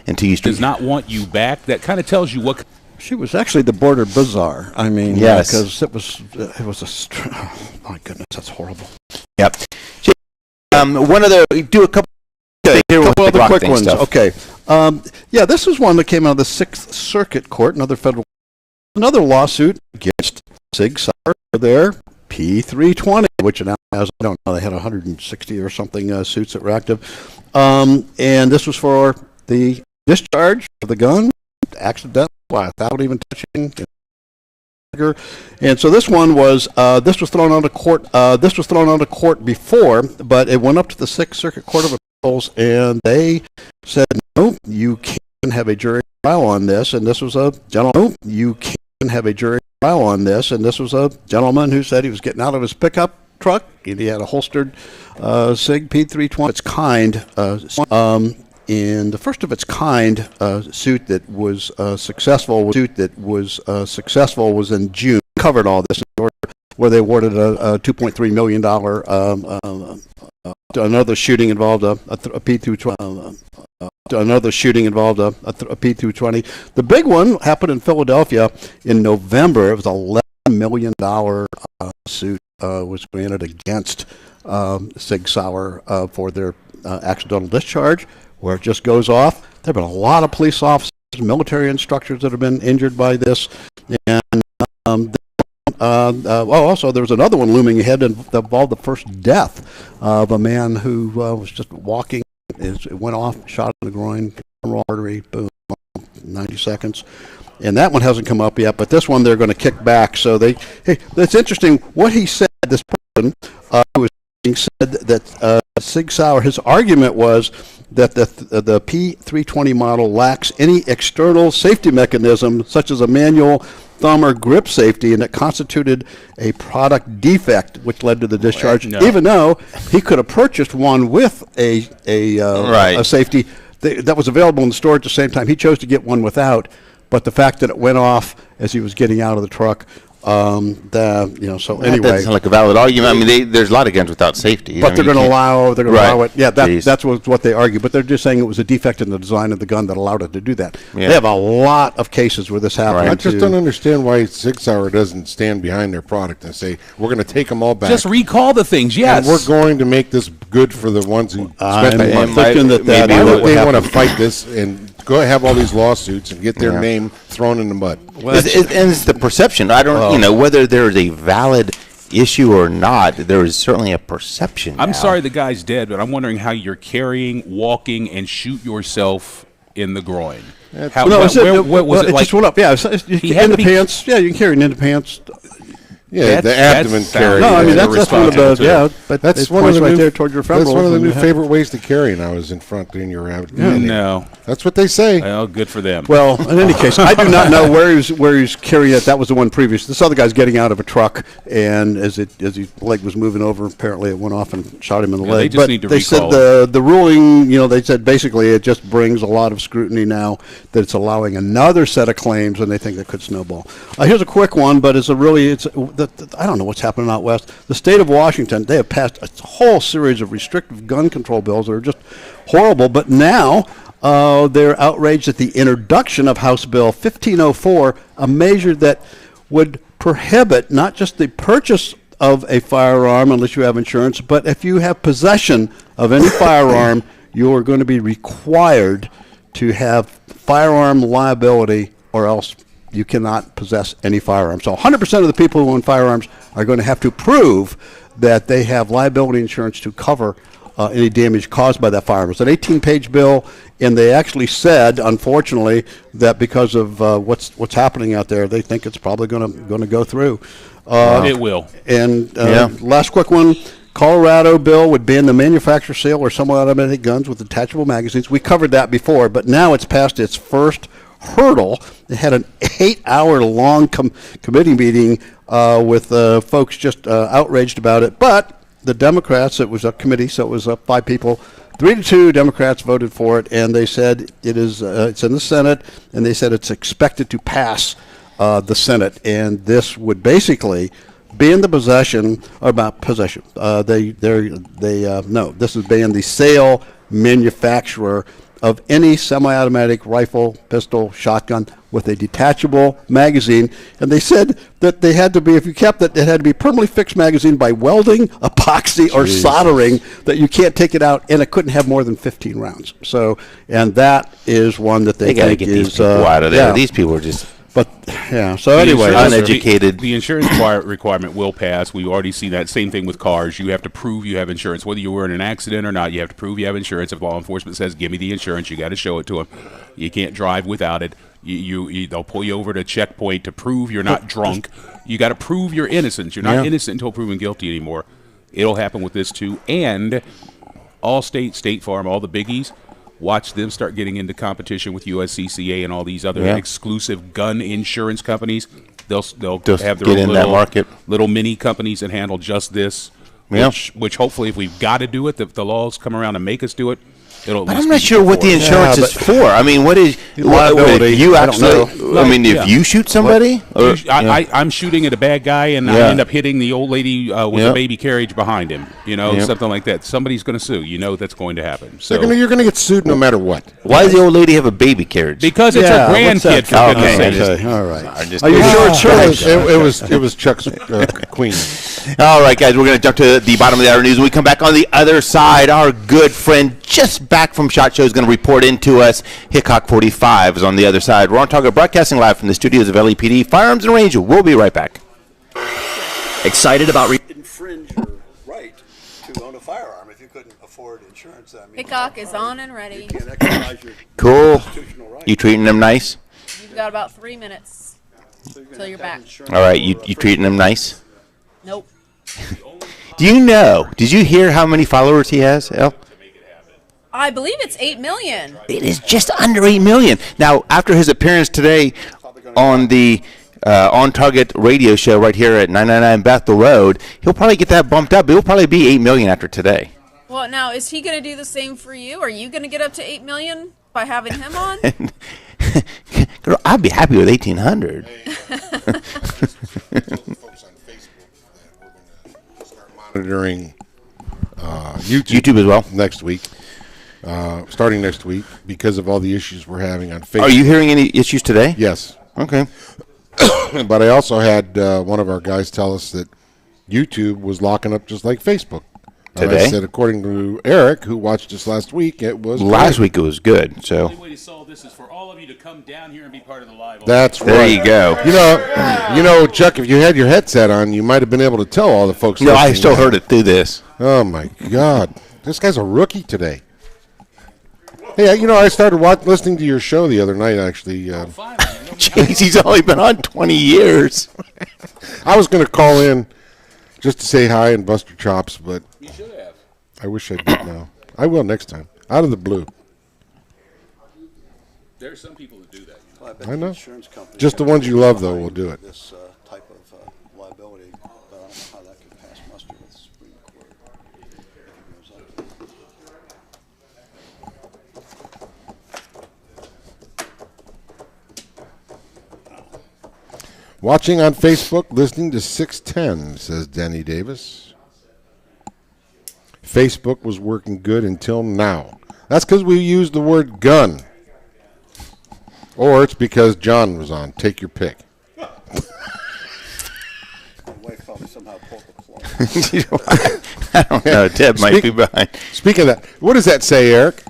Speaker 5: Until you
Speaker 22: does not want you back. That kind of tells you what.
Speaker 20: She was actually the border bazaar. I mean,
Speaker 5: yes,
Speaker 20: because it was oh my goodness, that's horrible.
Speaker 5: Yep. One other, do a couple.
Speaker 20: Couple other quick ones. Stuff. Okay. Yeah, this is one that came out of the Sixth Circuit Court, another lawsuit against Sig Sauer for their P320, which now has, I don't know, they had 160 or something suits that were active. And this was for the discharge of the gun, accidental, without even touching. And so this one was this was thrown onto court. This was thrown onto court before, but it went up to the Sixth Circuit Court of Appeals, and they said, no, you can't have a jury trial on this. And this was a gentleman. No, you can't have a jury trial on this. And this was a gentleman who said he was getting out of his pickup truck, and he had a holstered Sig P320. Its kind. In the first of its kind suit that was successful was in June. Covered all this where they awarded a $2.3 million. Another shooting involved a P220. Another shooting involved a P220. The big one happened in Philadelphia in November. It was $11 million suit was granted against Sig Sauer for their accidental discharge, where it just goes off. There have been a lot of police officers, military instructors that have been injured by this. And also there was another one looming ahead that involved the first death of a man who was just walking. It went off, shot in the groin, femoral artery, boom, 90 seconds. And that one hasn't come up yet, but this one they're going to kick back. So that's interesting. What he said, this person who was said that Sig Sauer, his argument was that the P320 model lacks any external safety mechanism, such as a manual thumb or grip safety, and it constituted a product defect, which led to the discharge. No. Even though he could have purchased one with a safety that was available in the store at the same time. He chose to get one without, but the fact that it went off as he was getting out of the truck. So
Speaker 5: that
Speaker 20: anyway,
Speaker 5: doesn't sound like a valid argument. I mean, there's a lot of guns without safety.
Speaker 20: But they're going to allow it. Yeah, that's what they argue. But they're just saying it was a defect in the design of the gun that allowed it to do that. Yeah. They have a lot of cases where this happened.
Speaker 21: I just don't understand why Sig Sauer doesn't stand behind their product and say, we're going to take them all back.
Speaker 22: Just recall the things, yes.
Speaker 21: And we're going to make this good for the ones who spent the money.
Speaker 20: I'm thinking that
Speaker 21: why would they want to fight this and go have all these lawsuits and get their name thrown in the mud?
Speaker 5: Well, it's the perception. I don't, whether there's a valid issue or not, there is certainly a perception.
Speaker 22: I'm sorry the guy's dead, but I'm wondering how you're carrying, walking, and shoot yourself in the groin.
Speaker 20: It just went up. Yeah, in the pants. Yeah, you can carry it in the pants.
Speaker 21: Yeah, the abdomen carry.
Speaker 20: No, I mean that's one of the but
Speaker 21: that's one of the
Speaker 20: right there toward your femoral.
Speaker 21: That's one of the new favorite ways to carry. And I was in front in your abdomen.
Speaker 22: Yeah. No,
Speaker 21: that's what they say.
Speaker 22: Well, good for them.
Speaker 20: Well, in any case, I do not know where he's carrying it. That was the one previous. This other guy's getting out of a truck, and as his leg was moving over, apparently it went off and shot him in the leg.
Speaker 22: They just need to recall.
Speaker 20: Said the ruling. They said basically it just brings a lot of scrutiny now that it's allowing another set of claims, and they think it could snowball. Here's a quick one, but I don't know what's happening out west. The state of Washington, they have passed a whole series of restrictive gun control bills that are just horrible, but now they're outraged at the introduction of House Bill 1504, a measure that would prohibit not just the purchase of a firearm unless you have insurance, but if you have possession of any firearm, you are going to be required to have firearm liability, or else you cannot possess any firearms. So 100% of the people who own firearms are going to have to prove that they have liability insurance to cover any damage caused by that firearm. It's an 18-page bill, and they actually said, unfortunately, that because of what's happening out there, they think it's probably going to go through.
Speaker 22: It will.
Speaker 20: And last quick one. Colorado bill would ban the manufacture, sale, or semi-automatic guns with detachable magazines. We covered that before, but now it's passed its first hurdle. It had an 8-hour-long committee meeting with folks just outraged about it. But the Democrats, it was a committee, so it was 5 people, 3-2 Democrats voted for it, and they said it's in the Senate, and they said it's expected to pass the Senate, and this would basically ban the possession, or about possession. No, this is ban the sale, manufacturer of any semi-automatic rifle, pistol, shotgun with a detachable magazine. And they said that they had to be, if you kept it, it had to be permanently fixed magazine by welding, epoxy, or soldering, that you can't take it out, and it couldn't have more than 15 rounds. So, and that is one that they
Speaker 19: got to
Speaker 20: think
Speaker 19: get
Speaker 20: is,
Speaker 19: these people out of there.
Speaker 20: yeah.
Speaker 19: These people are just...
Speaker 20: But, yeah, so anyway.
Speaker 19: Uneducated.
Speaker 22: The insurance requirement will pass. We already see that same thing with cars. You have to prove you have insurance. Whether you were in an accident or not, you have to prove you have insurance. If law enforcement says, give me the insurance, you got to show it to them. You can't drive without it. They'll pull you over to a checkpoint to prove you're not drunk. You got to prove your innocence. You're not innocent until proven guilty anymore. It'll happen with this, too. And Allstate, State Farm, all the biggies, watch them start getting into competition with USCCA and all these other exclusive gun insurance companies. They'll have their own little mini companies that handle just this, which hopefully, if we've got to do it, the laws come around and make us do it. But
Speaker 19: I'm not sure what the insurance is for. I mean, what is liability? You actually, I mean, if you shoot somebody,
Speaker 22: I'm shooting at a bad guy and I end up hitting the old lady with a baby carriage behind him. Something like that. Somebody's going to sue. That's going to happen. So
Speaker 21: you're going to get sued no matter what.
Speaker 19: Why does the old lady have a baby carriage?
Speaker 22: Because it's her grandkid. For goodness sake.
Speaker 20: All right.
Speaker 21: Are you sure it was Chuck's queen?
Speaker 19: All right, guys, we're going to jump to the bottom of the hour news. When we come back on the other side, our good friend just back from SHOT Show is going to report into us. Hickok 45 is on the other side. We're on Target, broadcasting live from the studios of LEPD Firearms and Range. We'll be right back.
Speaker 15: Excited about
Speaker 4: infringe your right to own a firearm if you couldn't afford insurance. I mean,
Speaker 2: Hickok is on and ready.
Speaker 4: You can't exercise your
Speaker 19: Cool.
Speaker 4: constitutional right.
Speaker 19: You treating them nice?
Speaker 2: You've got about 3 minutes till you're back.
Speaker 19: All right, you treating them nice?
Speaker 2: Nope.
Speaker 19: Did you hear how many followers he has, El?
Speaker 2: I believe it's 8 million.
Speaker 19: It is just under 8 million. Now, after his appearance today on the OnTarget radio show right here at 999 Bethel Road, he'll probably get that bumped up. It'll probably be 8 million after today.
Speaker 2: Well, now, is he going to do the same for you? Are you going to get up to 8 million by having him on?
Speaker 19: Girl, I'd be happy with 1,800.
Speaker 21: Monitoring YouTube
Speaker 19: as well
Speaker 21: next week. Starting next week, because of all the issues we're having on Facebook.
Speaker 19: Are you hearing any issues today?
Speaker 21: Yes.
Speaker 19: Okay.
Speaker 21: But I also had one of our guys tell us that YouTube was locking up just like Facebook.
Speaker 19: Today?
Speaker 21: And I said, according to Eric, who watched us last week, it was
Speaker 19: last week it was good. So
Speaker 1: the only way to solve this is for all of you to come down here and be part of the live.
Speaker 21: That's right.
Speaker 19: There you go.
Speaker 21: You know, Chuck, if you had your headset on, you might have been able to tell all the folks.
Speaker 19: No, I still heard it through this.
Speaker 21: Oh my God, this guy's a rookie today. Hey, I started listening to your show the other night, actually.
Speaker 19: Jeez, he's only been on 20 years.
Speaker 21: I was going to call in just to say hi and bust your chops, but
Speaker 1: you should have.
Speaker 21: I wish I did now. I will next time, out of the blue.
Speaker 1: There are some people that do that.
Speaker 4: Well, I bet
Speaker 21: I know.
Speaker 4: Insurance companies
Speaker 21: Just the ones you love, though, will do it.
Speaker 4: This type of liability, but I don't know how that could pass muster with the Supreme Court. If it goes up.
Speaker 21: Watching on Facebook, listening to 610, says Denny Davis. Facebook was working good until now. That's because we used the word gun. Or it's because John was on. Take your pick.
Speaker 4: My wife probably somehow pulled the plug.
Speaker 19: I don't know. Deb might be behind.
Speaker 21: Speaking of that, what does that say, Eric?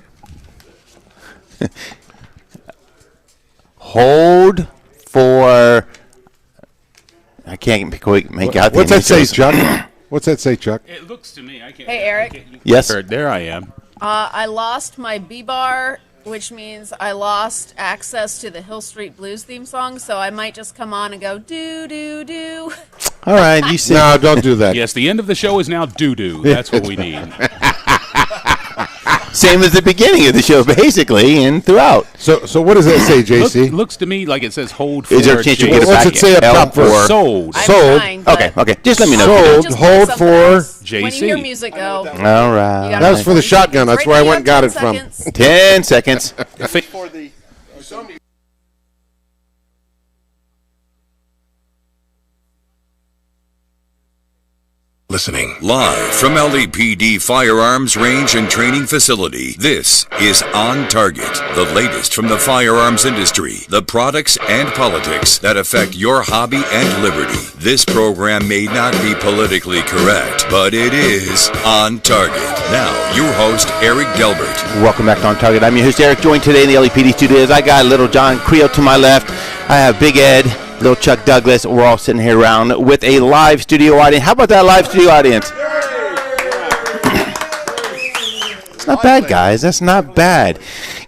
Speaker 19: Hold for... I can't make out the
Speaker 21: What's that say,
Speaker 19: initials.
Speaker 21: Chuck? What's that say, Chuck?
Speaker 22: It looks to me. I can't.
Speaker 2: Hey, Eric.
Speaker 19: Yes.
Speaker 22: There I am.
Speaker 2: I lost my B-bar, which means I lost access to the Hill Street Blues theme song, so I might just come on and go do.
Speaker 19: All right, you see.
Speaker 21: No, don't do that.
Speaker 22: Yes, the end of the show is now doo-doo. That's what we need.
Speaker 19: Same as the beginning of the show, basically, and throughout.
Speaker 21: So what does that say, JC?
Speaker 22: Looks to me like it says hold for.
Speaker 19: Is there a chance you get it
Speaker 21: What's
Speaker 19: back?
Speaker 21: it say up top for?
Speaker 22: Sold.
Speaker 21: Sold.
Speaker 19: Okay. Just let me know.
Speaker 21: Sold. Hold for
Speaker 22: JC.
Speaker 2: When you hear music go.
Speaker 19: All right.
Speaker 21: That was for the shotgun. That's where I went and got it from.
Speaker 19: 10 seconds.
Speaker 21: For the.
Speaker 6: Listening live from LEPD Firearms Range and Training Facility. This is On Target, the latest from the firearms industry, the products and politics that affect your hobby and liberty. This program may not be politically correct, but it is On Target. Now, your host, Eric Delbert.
Speaker 19: Welcome back to On Target. I'm your host, Eric, joined today in the LEPD studios. I got Little John Creel to my left. I have Big Ed, Little Chuck Douglas. We're all sitting here around with a live studio audience. How about that live studio audience? It's not bad, guys. That's not bad.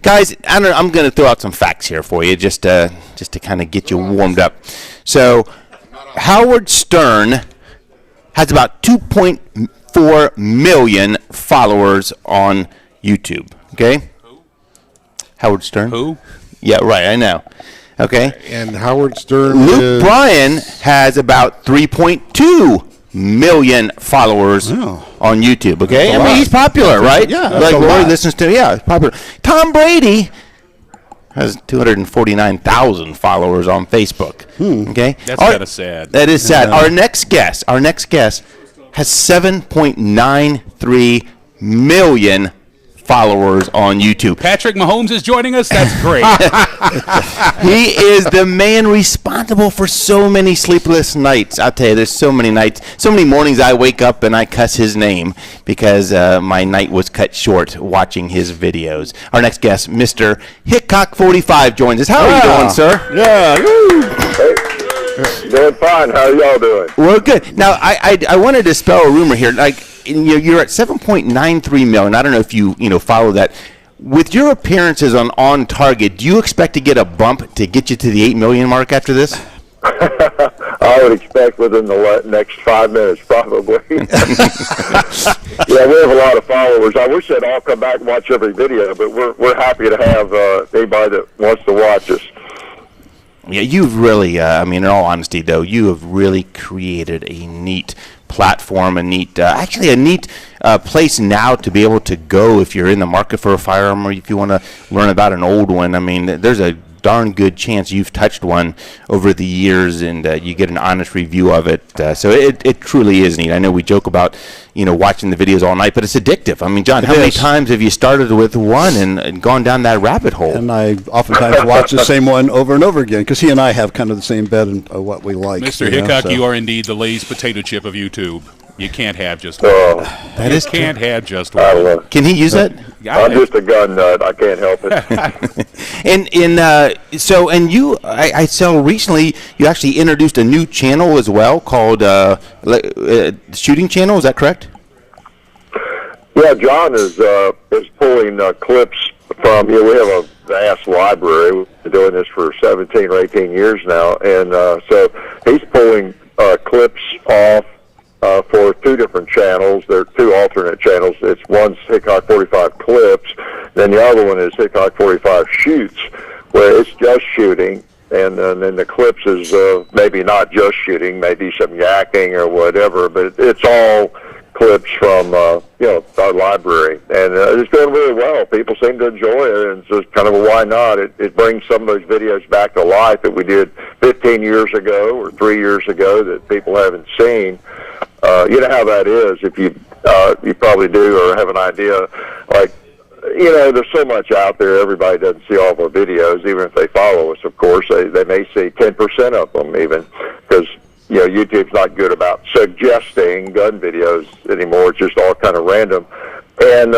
Speaker 19: Guys, I'm going to throw out some facts here for you just to kind of get you warmed up. So, Howard Stern has about 2.4 million followers on YouTube. Okay?
Speaker 21: Who?
Speaker 19: Howard Stern.
Speaker 22: Who?
Speaker 19: Yeah, right. I know. Okay.
Speaker 21: And Howard Stern.
Speaker 19: Luke Bryan has about 3.2 million followers on YouTube. Okay, I mean he's popular, right?
Speaker 21: Yeah,
Speaker 19: like Lori listens to. Yeah, he's popular. Tom Brady has 249,000 followers on Facebook. Okay,
Speaker 22: that's kind of sad.
Speaker 19: That is sad. Our next guest has 7.93 million followers on YouTube.
Speaker 22: Patrick Mahomes is joining us. That's great.
Speaker 19: He is the man responsible for so many sleepless nights. I'll tell you, there's so many nights, so many mornings I wake up and I cuss his name because my night was cut short watching his videos. Our next guest, Mr. Hickok45, joins us. How are you doing, sir?
Speaker 21: Yeah.
Speaker 7: Doing fine. How are y'all doing?
Speaker 19: We're good. Now, I wanted to spell a rumor here. Like, you're at 7.93 million. I don't know if you follow that. With your appearances on Target, do you expect to get a bump to get you to the 8 million mark after this?
Speaker 7: I would expect within the next 5 minutes, probably. Yeah, we have a lot of followers. I wish they'd all come back and watch every video, but we're happy to have anybody that wants to watch us.
Speaker 19: Yeah, you've really, in all honesty, though, you have really created a neat platform, a neat place now to be able to go if you're in the market for a firearm or if you want to learn about an old one. I mean, there's a darn good chance you've touched one over the years and you get an honest review of it. So it truly is neat. I know we joke about, watching the videos all night, but it's addictive. I mean, John, how many times have you started with one and gone down that rabbit hole?
Speaker 20: And I oftentimes watch the same one over and over again because he and I have kind of the same bet in what we like.
Speaker 22: Mr. Hickok, you are indeed the Lay's potato chip of YouTube. You can't have just one. Can't have just one.
Speaker 19: Can he use that?
Speaker 7: I'm just a gun nut. I can't help it.
Speaker 19: And you, I saw recently you actually introduced a new channel as well called Shooting Channel. Is that correct?
Speaker 7: Yeah, John is pulling clips from. We have a vast library. We've been doing this for 17 or 18 years now, and so he's pulling clips off. For two different channels. There are two alternate channels. One's Hickok 45 Clips, then the other one is Hickok 45 Shoots, where it's just shooting, and then the clips is maybe not just shooting, maybe some yakking or whatever, but it's all clips from our library, and it's doing really well. People seem to enjoy it, and it's just kind of a why not. It brings some of those videos back to life that we did 15 years ago or 3 years ago that people haven't seen. You know how that is. If you probably do or have an idea, like, there's so much out there. Everybody doesn't see all of our videos, even if they follow us, of course. They may see 10% of them even, because YouTube's not good about suggesting gun videos anymore. It's just all kind of random. And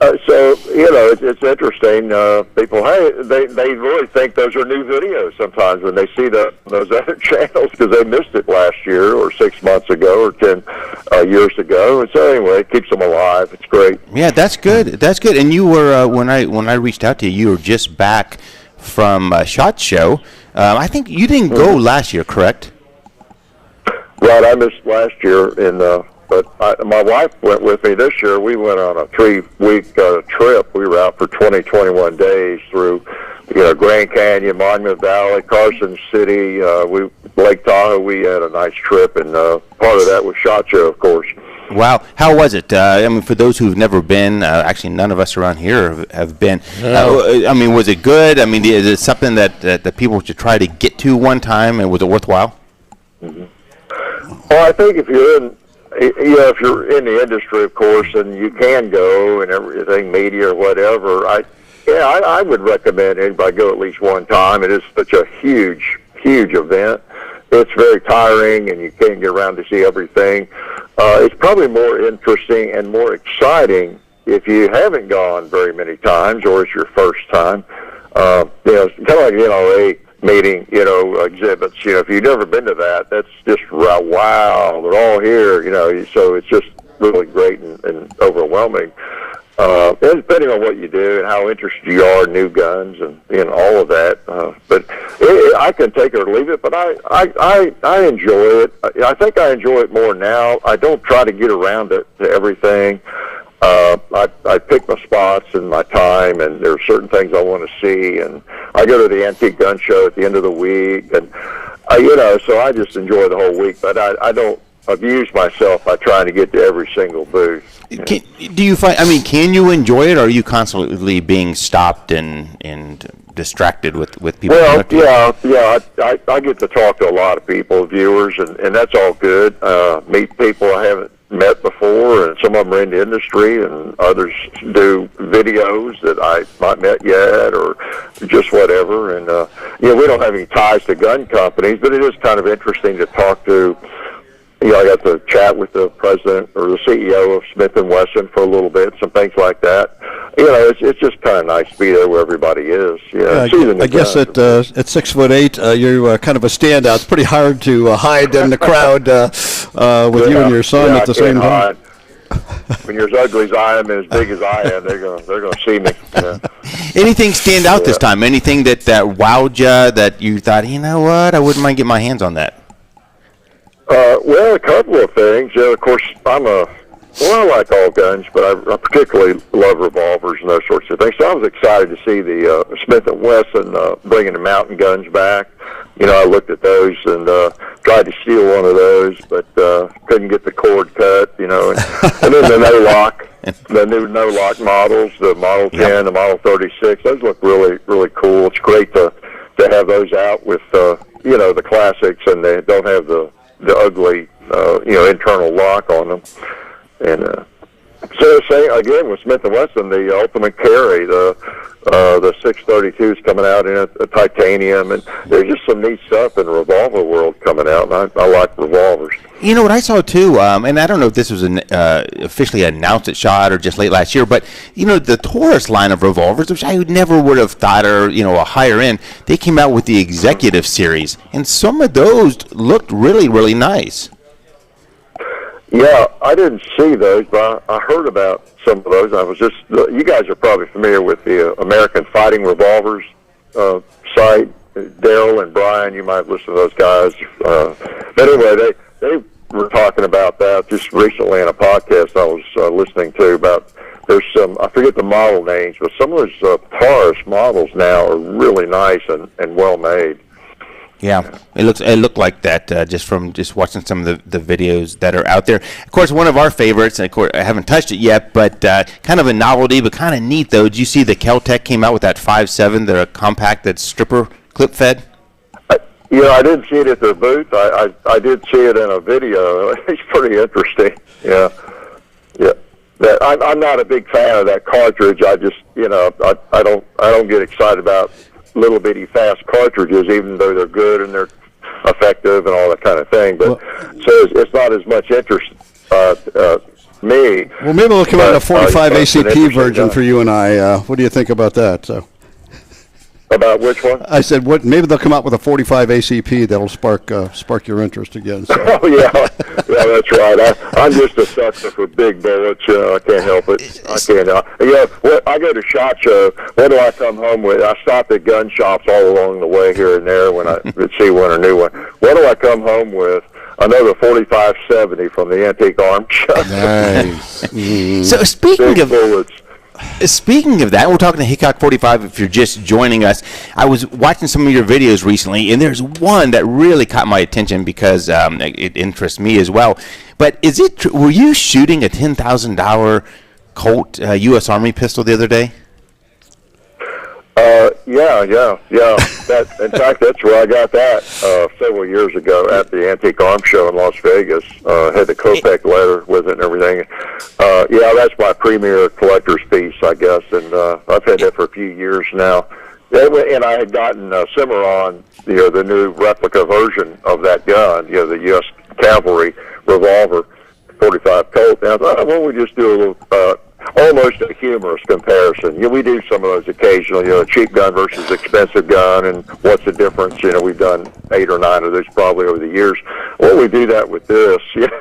Speaker 7: So, it's interesting. People, they really think those are new videos sometimes when they see those other channels because they missed it last year or 6 months ago or 10 years ago. And so anyway, it keeps them alive. It's great.
Speaker 19: Yeah, that's good. That's good. And you were, when I reached out to you, you were just back from SHOT Show. I think you didn't go last year, correct?
Speaker 7: Right, I missed last year but my wife went with me this year. We went on a 3-week trip. We were out for 21 days through, Grand Canyon, Monument Valley, Carson City, Lake Tahoe. We had a nice trip, and part of that was SHOT Show, of course.
Speaker 19: Wow, how was it? For those who've never been, actually none of us around here have been. Was it good? Is it something that people should try to get to one time, and was it worthwhile?
Speaker 7: Mm-hmm. Well, I think if you're in the industry, of course, and you can go and everything, media or whatever, I would recommend anybody go at least one time. It is such a huge event. It's very tiring, and you can't get around to see everything. It's probably more interesting and more exciting if you haven't gone very many times or it's your first time. It's kind of like NRA meeting, exhibits. If you've never been to that, that's just wow, they're all here, so it's just really great and overwhelming. And depending on what you do and how interested you are in new guns and all of that. But I can take it or leave it, but I enjoy it. I think I enjoy it more now. I don't try to get around to everything. I pick my spots and my time, and there are certain things I want to see, and I go to the antique gun show at the end of the week, and so I just enjoy the whole week. But I don't abuse myself by trying to get to every single booth.
Speaker 19: Do you find? Can you enjoy it, or are you constantly being stopped and distracted with people?
Speaker 7: Well, I get to talk to a lot of people, viewers, and that's all good. Meet people I haven't met before, and some of them are in the industry, and others do videos that I not met yet, or just whatever. And we don't have any ties to gun companies, but it is kind of interesting to talk to. I got to chat with the president or the CEO of Smith & Wesson for a little bit, some things like that. It's just kind of nice to be there where everybody is.
Speaker 20: I guess at 6'8", you're kind of a standout. It's pretty hard to hide in the crowd with you and your son at the same time.
Speaker 7: When you're as ugly as I am and as big as I am, they're gonna see me.
Speaker 19: Anything stand out this time? Anything that wowed you that you thought, what, I wouldn't mind getting my hands on that?
Speaker 7: Well, a couple of things. Of course, I like all guns, but I particularly love revolvers and those sorts of things. So I was excited to see the Smith & Wesson bringing the mountain guns back. I looked at those and tried to steal one of those, but couldn't get the cord cut, and then the no-lock, the new no-lock models, the Model 10, the Model 36, those look really, really cool. It's great to have those out with, the classics, and they don't have the ugly, internal lock on them. And so say again with Smith & Wesson, the Ultimate Carry, the 632 is coming out in a titanium, and there's just some neat stuff in the revolver world coming out, and I like revolvers.
Speaker 19: You know what I saw too, and I don't know if this was officially announced at SHOT or just late last year, but the Taurus line of revolvers, which I never would have thought are a higher end, they came out with the Executive series, and some of those looked really, really nice.
Speaker 7: Yeah, I didn't see those, but I heard about some of those. I was just, you guys are probably familiar with the American Fighting Revolvers site. Daryl and Brian, you might listen to those guys. But anyway, they were talking about that just recently in a podcast I was listening to about, there's some, I forget the model names, but some of those Taurus models now are really nice and well made.
Speaker 19: Yeah, it looked like that just from watching some of the videos that are out there. Of course, one of our favorites, and of course I haven't touched it yet, but kind of a novelty, but kind of neat though. Did you see the Kel-Tec came out with that 5.7, the compact that's stripper clip fed?
Speaker 7: I didn't see it at their booth. I did see it in a video. It's pretty interesting. Yeah. I'm not a big fan of that cartridge. I just I don't get excited about little bitty fast cartridges, even though they're good and they're effective and all that kind of thing. But so it's not as much interest me.
Speaker 20: Well, maybe they'll come out with a 45 ACP version
Speaker 7: guy.
Speaker 20: for you and I. What do you think about that? So.
Speaker 7: About which one?
Speaker 20: I said, what? Maybe they'll come out with a 45 ACP that'll spark your interest again. So.
Speaker 7: Oh yeah, that's right. I'm just a sucker for big bullets. I can't help it. I can't. I go to SHOT Show. What do I come home with? I stop at gun shops all along the way here and there when I see one or new one. What do I come home with? Another 45-70 from the Antique Arms Show.
Speaker 21: Nice.
Speaker 5: So speaking
Speaker 7: big
Speaker 5: of
Speaker 7: bullets.
Speaker 5: Speaking of that, we're talking to Hickok 45 if you're just joining us. I was watching some of your videos recently, and there's one that really caught my attention because it interests me as well. But is it were you shooting a $10,000 Colt U.S. Army pistol the other day?
Speaker 7: Yeah. In fact, that's where I got that several years ago at the Antique Arms Show in Las Vegas. Had the Kopech letter with it and everything. That's my premier collector's piece, I guess, and I've had that for a few years now. And I had gotten Cimarron, the new replica version of that gun, the U.S. Cavalry revolver, 45 Colt. And I thought, why don't we just do a little, almost a humorous comparison. We do some of those occasionally, cheap gun versus expensive gun, and what's the difference? We've done 8 or 9 of those probably over the years. Well, we do that with this, and,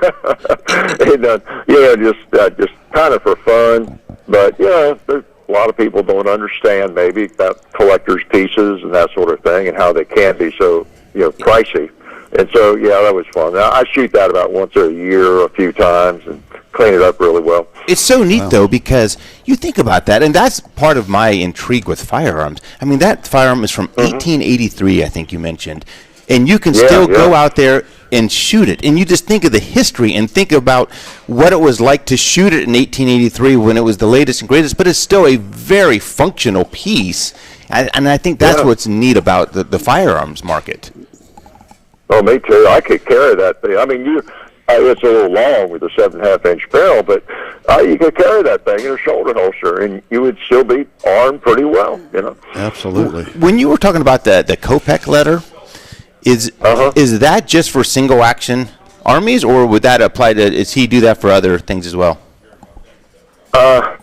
Speaker 7: just kind of for fun. But there's a lot of people don't understand maybe about collector's pieces and that sort of thing, and how they can be so pricey. And so that was fun. Now, I shoot that about once a year, a few times, and clean it up really well.
Speaker 5: It's so neat, though, because you think about that, and that's part of my intrigue with firearms. I mean, that firearm is from 1883, I think you mentioned, and you can still go out there and shoot it. And you just think of the history and think about what it was like to shoot it in 1883 when it was the latest and greatest, but it's still a very functional piece. And I think that's what's neat about the firearms market.
Speaker 7: Oh, me too. I could carry that thing. I mean, it's a little long with a 7.5-inch barrel, but you could carry that thing in a shoulder holster, and you would still be armed pretty well.
Speaker 20: Absolutely.
Speaker 5: When you were talking about the Kopech letter, is that just for single action armies, or would that apply to? Does he do that for other things as well?
Speaker 7: I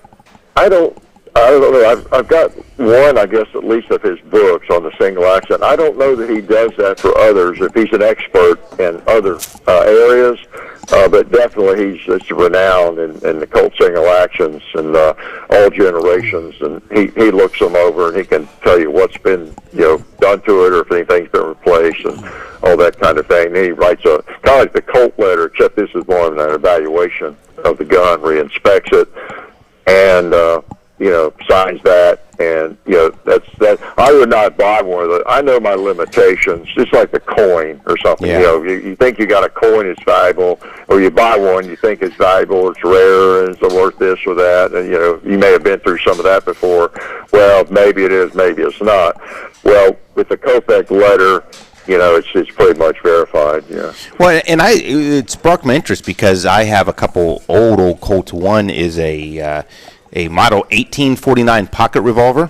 Speaker 7: don't know. I've got one, I guess, at least of his books on the single action. I don't know that he does that for others, if he's an expert in other areas, but definitely he's renowned in the Colt single actions and all generations, and he looks them over and he can tell you what's been done to it, or if anything's been replaced and all that kind of thing. And he writes a kind of like the Colt letter, except this is more of an evaluation of the gun, re-inspects it, and signs that, and that's that. I would not buy one of those. I know my limitations. Just like the coin or something. You think you got a coin that's valuable, or you buy one you think it's valuable, it's rare, and it's worth this or that, and you may have been through some of that before. Well, maybe it is, maybe it's not. Well, with the Kopech letter, it's pretty much verified.
Speaker 5: Well, and it sparked my interest because I have a couple old Colts. One is a model 1849 pocket revolver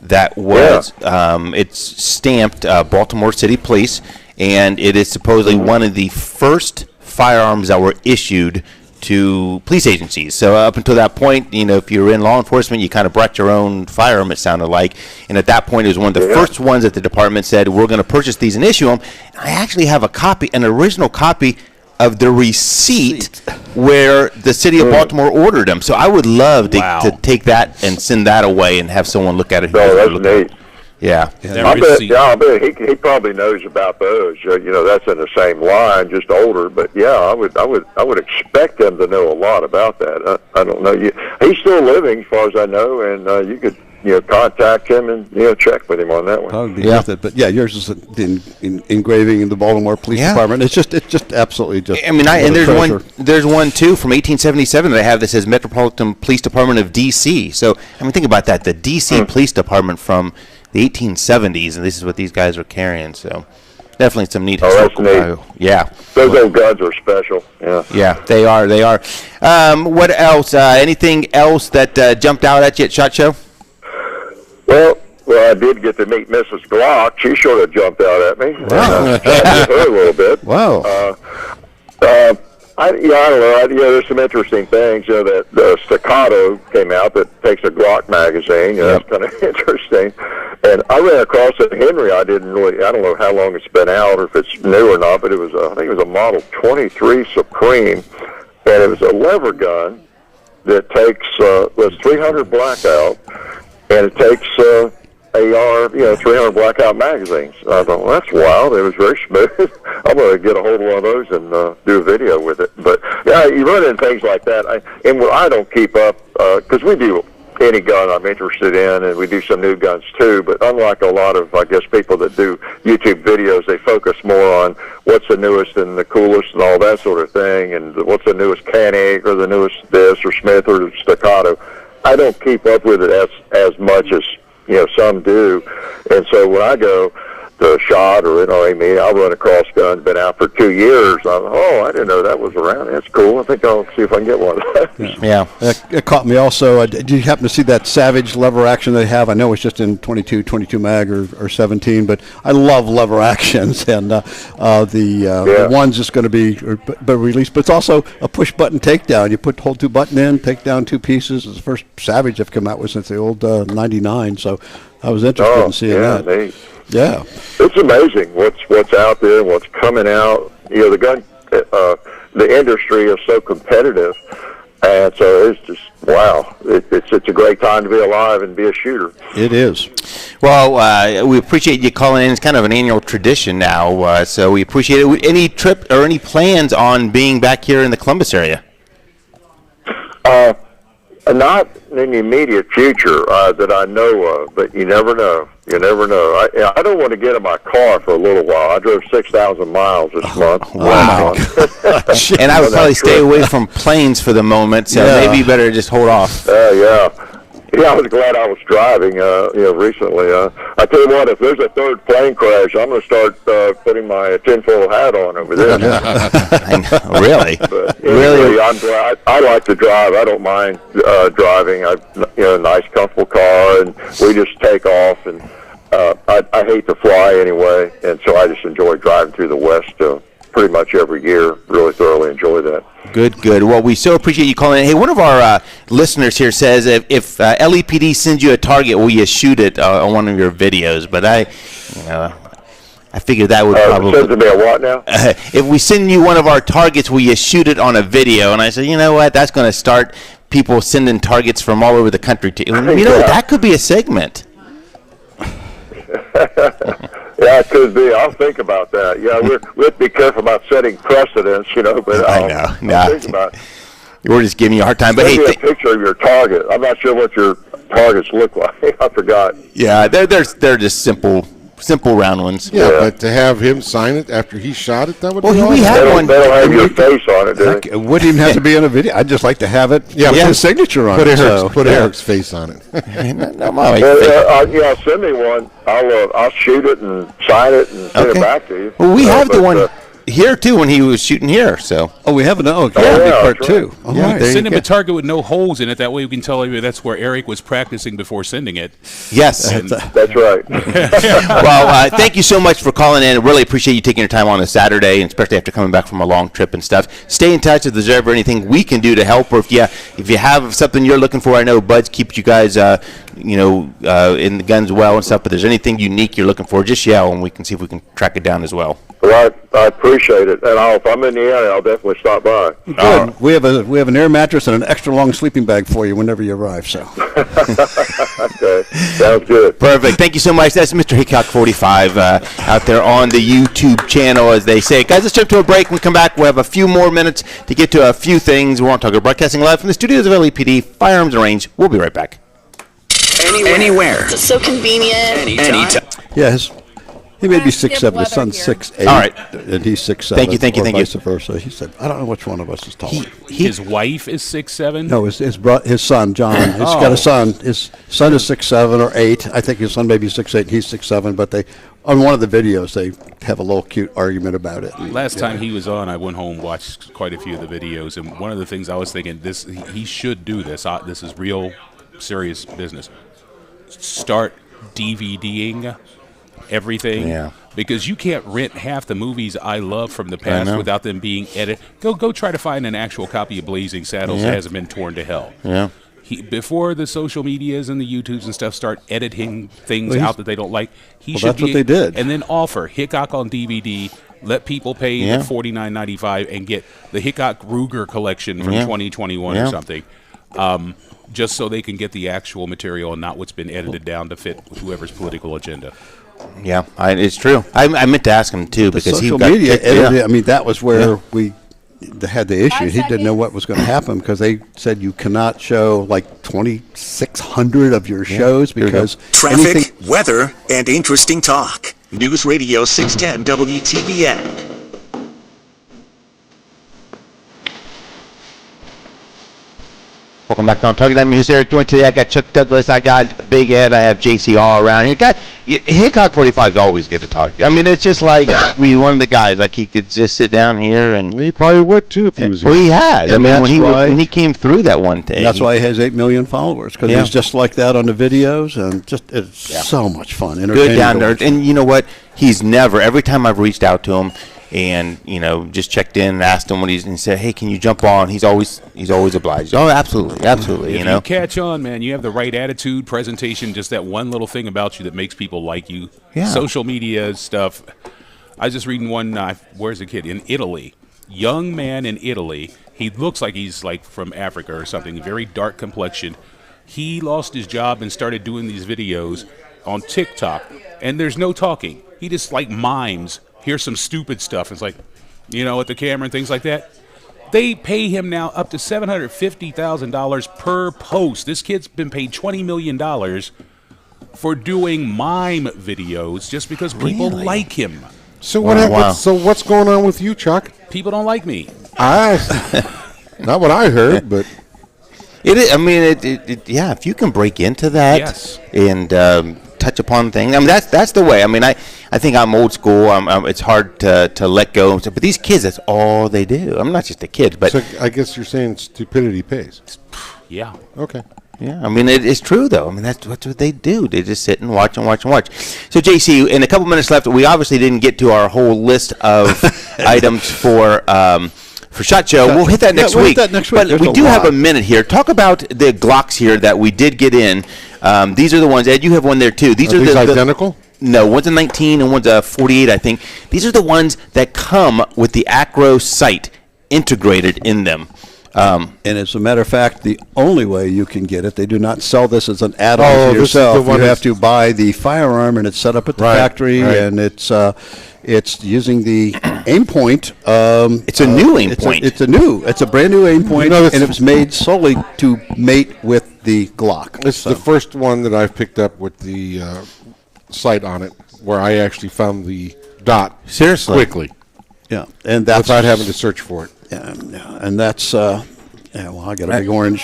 Speaker 5: that was it's stamped Baltimore City Police, and it is supposedly one of the first firearms that were issued to police agencies. So up until that point, if you were in law enforcement, you kind of brought your own firearm, it sounded like. And at that point, it was one of the first ones that the department said, we're going to purchase these and issue them. And I actually have an original copy of the receipt where the city of Baltimore ordered them. So I would love to take that and send that away and have someone look at it.
Speaker 7: That's neat.
Speaker 5: Yeah.
Speaker 7: I bet he probably knows about those. That's in the same line, just older. But I would expect him to know a lot about that. I don't know. He's still living, as far as I know, and you could contact him and check with him on that one.
Speaker 20: Probably be worth it. But yours is the engraving in the Baltimore Police Department. It's just absolutely just.
Speaker 5: I mean, and there's one too from 1877 that I have that says Metropolitan Police Department of D.C. So I mean, think about that. The D.C. Police Department from the 1870s, and this is what these guys are carrying. So definitely some neat historical value. Yeah.
Speaker 7: Those old guns are special.
Speaker 5: Yeah, they are. What else? Anything else that jumped out at you at SHOT Show?
Speaker 7: Well, I did get to meet Mrs. Glock. She sort of jumped out at me. Wow. Chatted with her a little bit.
Speaker 20: Wow.
Speaker 7: I don't know. There's some interesting things. That the Staccato came out that takes a Glock magazine. That's kind of interesting. And I ran across it in Henry. I don't know how long it's been out or if it's new or not, but I think it was a Model 23 Supreme, and it was a lever gun that takes, was 300 blackout, and it takes AR, 300 blackout magazines. I thought, well, that's wild. It was very smooth. I'm going to get a hold of one of those and do a video with it. But yeah, you run into things like that. I don't keep up because we do any gun I'm interested in, and we do some new guns too. But unlike a lot of, I guess, people that do YouTube videos, they focus more on what's the newest and the coolest and all that sort of thing, and what's the newest Koenig or the newest this or Smith or Staccato. I don't keep up with it as much as some do, and so when I go to SHOT or NRA, I'll run across guns been out for 2 years. I didn't know that was around. That's cool. I think I'll see if I can get one of those.
Speaker 19: Yeah.
Speaker 20: It caught me also. Did you happen to see that Savage lever action they have? I know it's just in 22 mag or 17, but I love lever actions, and the one's just going to be released, but it's also a push button takedown. You hold two button in, take down two pieces. It's the first Savage they've come out with since the old 99, so I was interested in seeing that.
Speaker 7: Neat.
Speaker 20: Yeah,
Speaker 7: it's amazing what's out there and what's coming out. The gun, the industry is so competitive, and so it's just wow. It's a great time to be alive and be a shooter.
Speaker 20: It is.
Speaker 19: Well, we appreciate you calling in. It's kind of an annual tradition now, so we appreciate it. Any trip or any plans on being back here in the Columbus area?
Speaker 7: Not in the immediate future that I know of, but you never know. You never know. I don't want to get in my car for a little while. I drove 6,000 miles this month.
Speaker 19: Wow. And I would probably stay away from planes for the moment, so maybe you better just hold off.
Speaker 7: Yeah, I was glad I was driving, recently. I tell you what, if there's a third plane crash, I'm going to start putting my tinfoil hat on over there.
Speaker 19: Really?
Speaker 7: But
Speaker 19: really?
Speaker 7: I'm glad. I like to drive. I don't mind driving. I've a nice, comfortable car, and we just take off. And I hate to fly anyway, and so I just enjoy driving through the West pretty much every year. Really thoroughly enjoy that.
Speaker 19: Good. Well, we so appreciate you calling in. Hey, one of our listeners here says if LEPD sends you a target, will you shoot it on one of your videos? But I figured that would probably.
Speaker 7: Sends me a what now?
Speaker 19: If we send you one of our targets, will you shoot it on a video? And I said, you know what? That's going to start people sending targets from all over the country to. That could be a segment.
Speaker 7: Yeah, it could be. I'll think about that. Yeah, we'll be careful about setting precedents, but I'll think about it.
Speaker 19: We're just giving you a hard time. But
Speaker 7: Send me a picture of your target. I'm not sure what your targets look like. I forgot.
Speaker 19: Yeah, they're just simple round ones.
Speaker 21: Yeah, but to have him sign it after he shot it, that would be awesome.
Speaker 19: We have one.
Speaker 7: They don't have your face on it, do they?
Speaker 20: It wouldn't even have to be in a video. I'd just like to have it. Put his signature on it.
Speaker 21: Put Eric's face on it.
Speaker 7: Send me one. I'll shoot it and sign it and send it back to you.
Speaker 19: Well, we have the one here too when he was shooting here. So
Speaker 20: we have part two.
Speaker 22: Right. Send him a target with no holes in it. That way we can tell you that's where Eric was practicing before sending it.
Speaker 19: Yes,
Speaker 7: that's right.
Speaker 19: Well, thank you so much for calling in. I really appreciate you taking your time on a Saturday, and especially after coming back from a long trip and stuff. Stay in touch if there's ever anything we can do to help, or if you have something you're looking for. I know Bud's keeps you guys in the guns well and stuff. But if there's anything unique you're looking for, just yell, and we can see if we can track it down as well.
Speaker 7: Well, I appreciate it, and if I'm in the area, I'll definitely stop by.
Speaker 20: Good. We have an air mattress and an extra long sleeping bag for you whenever you arrive. So.
Speaker 7: Okay, sounds good.
Speaker 19: Perfect. Thank you so much. That's Mr. Hickok 45 out there on the YouTube channel, as they say. Guys, let's jump to a break. When we come back, we'll have a few more minutes to get to a few things. We're OnTarget broadcasting live from the studios of LEPD Firearms and Range. We'll be right back.
Speaker 8: Anywhere.
Speaker 13: So convenient.
Speaker 8: Anytime.
Speaker 20: Yes. He may be 6'7". His son's 6'8".
Speaker 19: All right.
Speaker 20: And he's 6'7".
Speaker 19: Thank you.
Speaker 20: Vice versa. He said, I don't know which one of us is taller.
Speaker 22: His wife is 6'7"?
Speaker 20: No, his son, John. He's got a son. His son is 6'7" or 8. I think his son may be 6'8". He's 6'7". But on one of the videos, they have a little cute argument about it.
Speaker 22: Last time he was on, I went home, watched quite a few of the videos. And one of the things I was thinking, he should do this. This is real serious business. Start DVDing everything.
Speaker 19: Yeah.
Speaker 22: Because you can't rent half the movies I love from the past without them being edited. Go try to find an actual copy of Blazing Saddles that hasn't been torn to hell.
Speaker 19: Yeah.
Speaker 22: Before the social medias and the YouTubes and stuff start editing things out that they don't like,
Speaker 20: that's what they did.
Speaker 22: And then offer Hickok on DVD. Let people pay the $49.95 and get the Hickok Ruger collection from 2021 or something, just so they can get the actual material and not what's been edited down to fit whoever's political agenda.
Speaker 5: Yeah, it's true. I meant to ask him too because
Speaker 20: social media edited. I mean, that was where we had the issue. He didn't know what was going to happen because they said you cannot show like 2,600 of your shows because
Speaker 8: traffic, weather, and interesting talk. News Radio 610 WTBN.
Speaker 5: Welcome back to OnTarget. I'm here joined today. I got Chuck Douglas. I got Big Ed. I have JC all around here. Hickok 45 is always good to talk to. I mean, it's just like one of the guys. Like he could just sit down here and
Speaker 21: he probably would too if he was here.
Speaker 5: Well, he has. I mean, when he came through that one day.
Speaker 20: That's why he has 8 million followers because he's just like that on the videos and just it's so much fun.
Speaker 5: Good down there. And you know what? He's never. Every time I've reached out to him. And just checked in and asked him what and said, "Hey, can you jump on?" He's always obliged. Oh, absolutely.
Speaker 22: If you catch on, man, you have the right attitude, presentation, just that one little thing about you that makes people like you.
Speaker 5: Yeah.
Speaker 22: Social media stuff. I was just reading one. Where's the kid in Italy? Young man in Italy. He looks like he's like from Africa or something. Very dark complexion. He lost his job and started doing these videos on TikTok, and there's no talking. He just like mimes. Here's some stupid stuff. It's like, at the camera and things like that. They pay him now up to $750,000 per post. This kid's been paid $20 million for doing mime videos just because people like him.
Speaker 21: So what's going on with you, Chuck?
Speaker 22: People don't like me.
Speaker 21: Not what I heard, but
Speaker 5: it is. I mean, if you can break into that and touch upon things. I mean, that's the way. I mean, I think I'm old school. It's hard to let go. But these kids, that's all they do. I'm not just the kids, but
Speaker 21: so I guess you're saying stupidity pays.
Speaker 22: Yeah.
Speaker 21: Okay.
Speaker 5: Yeah. I mean, it's true though. I mean, that's what they do. They just sit and watch and watch and watch. So, JC, in a couple minutes left, we obviously didn't get to our whole list of items for SHOT Show. We'll hit that next week. But we do have a minute here. Talk about the Glocks here that we did get in. These are the ones. Ed, you have one there too. These are
Speaker 21: these identical?
Speaker 5: No, one's a 19 and one's a 48, I think. These are the ones that come with the Acro sight integrated in them.
Speaker 20: And as a matter of fact, the only way you can get it, they do not sell this as an add-on to yourself. You have to buy the firearm, and it's set up at the factory, and it's using the aim point.
Speaker 5: It's a new aim point.
Speaker 20: It's a brand new aim point, and it was made solely to mate with the Glock.
Speaker 21: It's the first one that I've picked up with the sight on it, where I actually found the dot quickly.
Speaker 20: Yeah, and that's
Speaker 21: without having to search for it.
Speaker 20: Yeah, and that's. I got a big orange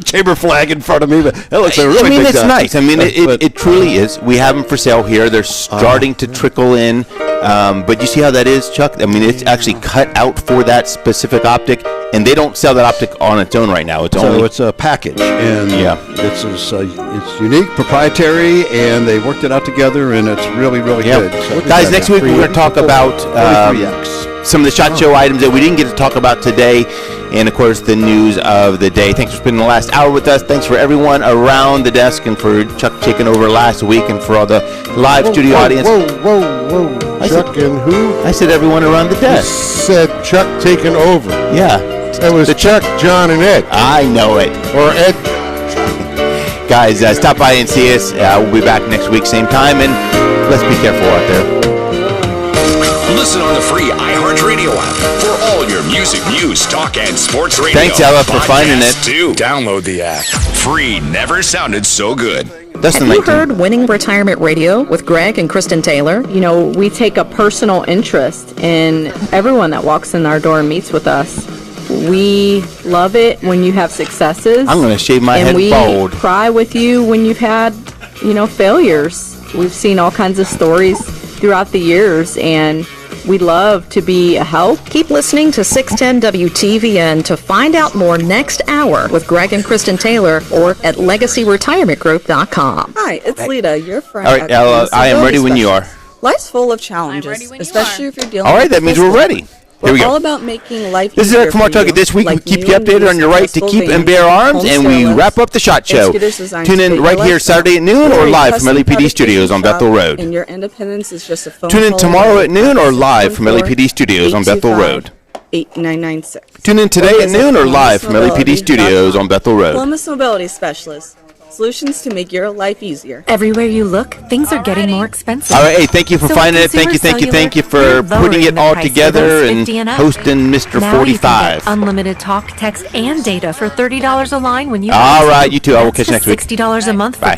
Speaker 20: chamber flag in front of me, but that looks a really big
Speaker 5: it's
Speaker 20: dot.
Speaker 5: nice. I mean, it truly is. We have them for sale here. They're starting to trickle in. But you see how that is, Chuck? I mean, it's actually cut out for that specific optic, and they don't sell that optic on its own right now.
Speaker 20: It's a package, and it's unique, proprietary, and they worked it out together, and it's really, really good. So
Speaker 5: guys, next week we're going to talk about some of the SHOT Show items that we didn't get to talk about today, and of course the news of the day. Thanks for spending the last hour with us. Thanks for everyone around the desk, and for Chuck taking over last week, and for all the live studio audience.
Speaker 21: Whoa. Chuck and who?
Speaker 5: I said everyone around the desk.
Speaker 21: You said Chuck taking over.
Speaker 5: Yeah.
Speaker 21: It was Chuck, John, and Ed.
Speaker 5: I know it.
Speaker 21: Or Ed.
Speaker 5: Guys, stop by and see us. We'll be back next week, same time, and let's be careful out there.
Speaker 6: Listen on the free iHeartRadio app for all your music, news, talk, and sports radio.
Speaker 5: Thanks, Ella, for finding it.
Speaker 6: Too. Download the app. Free never sounded so good.
Speaker 16: Have you heard Winning Retirement Radio with Greg and Kristen Taylor? You know, we take a personal interest in everyone that walks in our door and meets with us. We love it when you have successes.
Speaker 5: I'm going to shave my head bald.
Speaker 16: And we cry with you when you've had, failures. We've seen all kinds of stories throughout the years, and We'd love to be a help. Keep listening to 610 WTVN to find out more next hour with Greg and Kristen Taylor or at LegacyRetirementGroup.com.
Speaker 9: Hi, it's Lita, your friend.
Speaker 19: All right, Ella, I am ready when you are.
Speaker 9: Life's full of challenges, especially if you're dealing
Speaker 19: All right,
Speaker 9: with
Speaker 19: that means we're ready. Here we
Speaker 9: We're
Speaker 19: go.
Speaker 9: all about making life
Speaker 19: This is
Speaker 9: easier
Speaker 19: Eric from
Speaker 9: for
Speaker 19: OnTarget. This week, we
Speaker 9: like
Speaker 19: keep
Speaker 9: new
Speaker 19: you
Speaker 9: and
Speaker 19: updated
Speaker 9: used
Speaker 19: on your right to
Speaker 9: adjustable
Speaker 19: keep and
Speaker 9: vans,
Speaker 19: bear arms,
Speaker 9: home
Speaker 19: and we
Speaker 9: stairlifts,
Speaker 19: wrap up the SHOT Show.
Speaker 9: scooters designed
Speaker 19: Tune
Speaker 9: to
Speaker 19: in
Speaker 9: fit
Speaker 19: right
Speaker 9: your
Speaker 19: here
Speaker 9: lifestyle.
Speaker 19: Saturday at noon or
Speaker 9: We're a
Speaker 19: live from
Speaker 9: custom
Speaker 19: LAPD
Speaker 9: fabrication
Speaker 19: Studios on
Speaker 9: shop,
Speaker 19: Bethel Road.
Speaker 9: And your independence is just a phone
Speaker 19: Tune in
Speaker 9: call
Speaker 19: tomorrow
Speaker 9: away.
Speaker 19: at noon or live from LAPD Studios on Bethel Road.
Speaker 9: 8996.
Speaker 19: Tune in today at noon or live from LAPD Studios on Bethel Road.
Speaker 9: Columbus Mobility Specialist. Solutions to make your life easier.
Speaker 11: Everywhere you look, things are getting more expensive.
Speaker 19: All right, hey, thank you for finding it. Thank you for putting it all together and hosting Mr.
Speaker 11: Now
Speaker 19: 45.
Speaker 11: you can get unlimited talk, text, and data for $30 a line when you.
Speaker 19: All right, you two. I will catch you next week.
Speaker 11: $60 a month for
Speaker 19: Bye.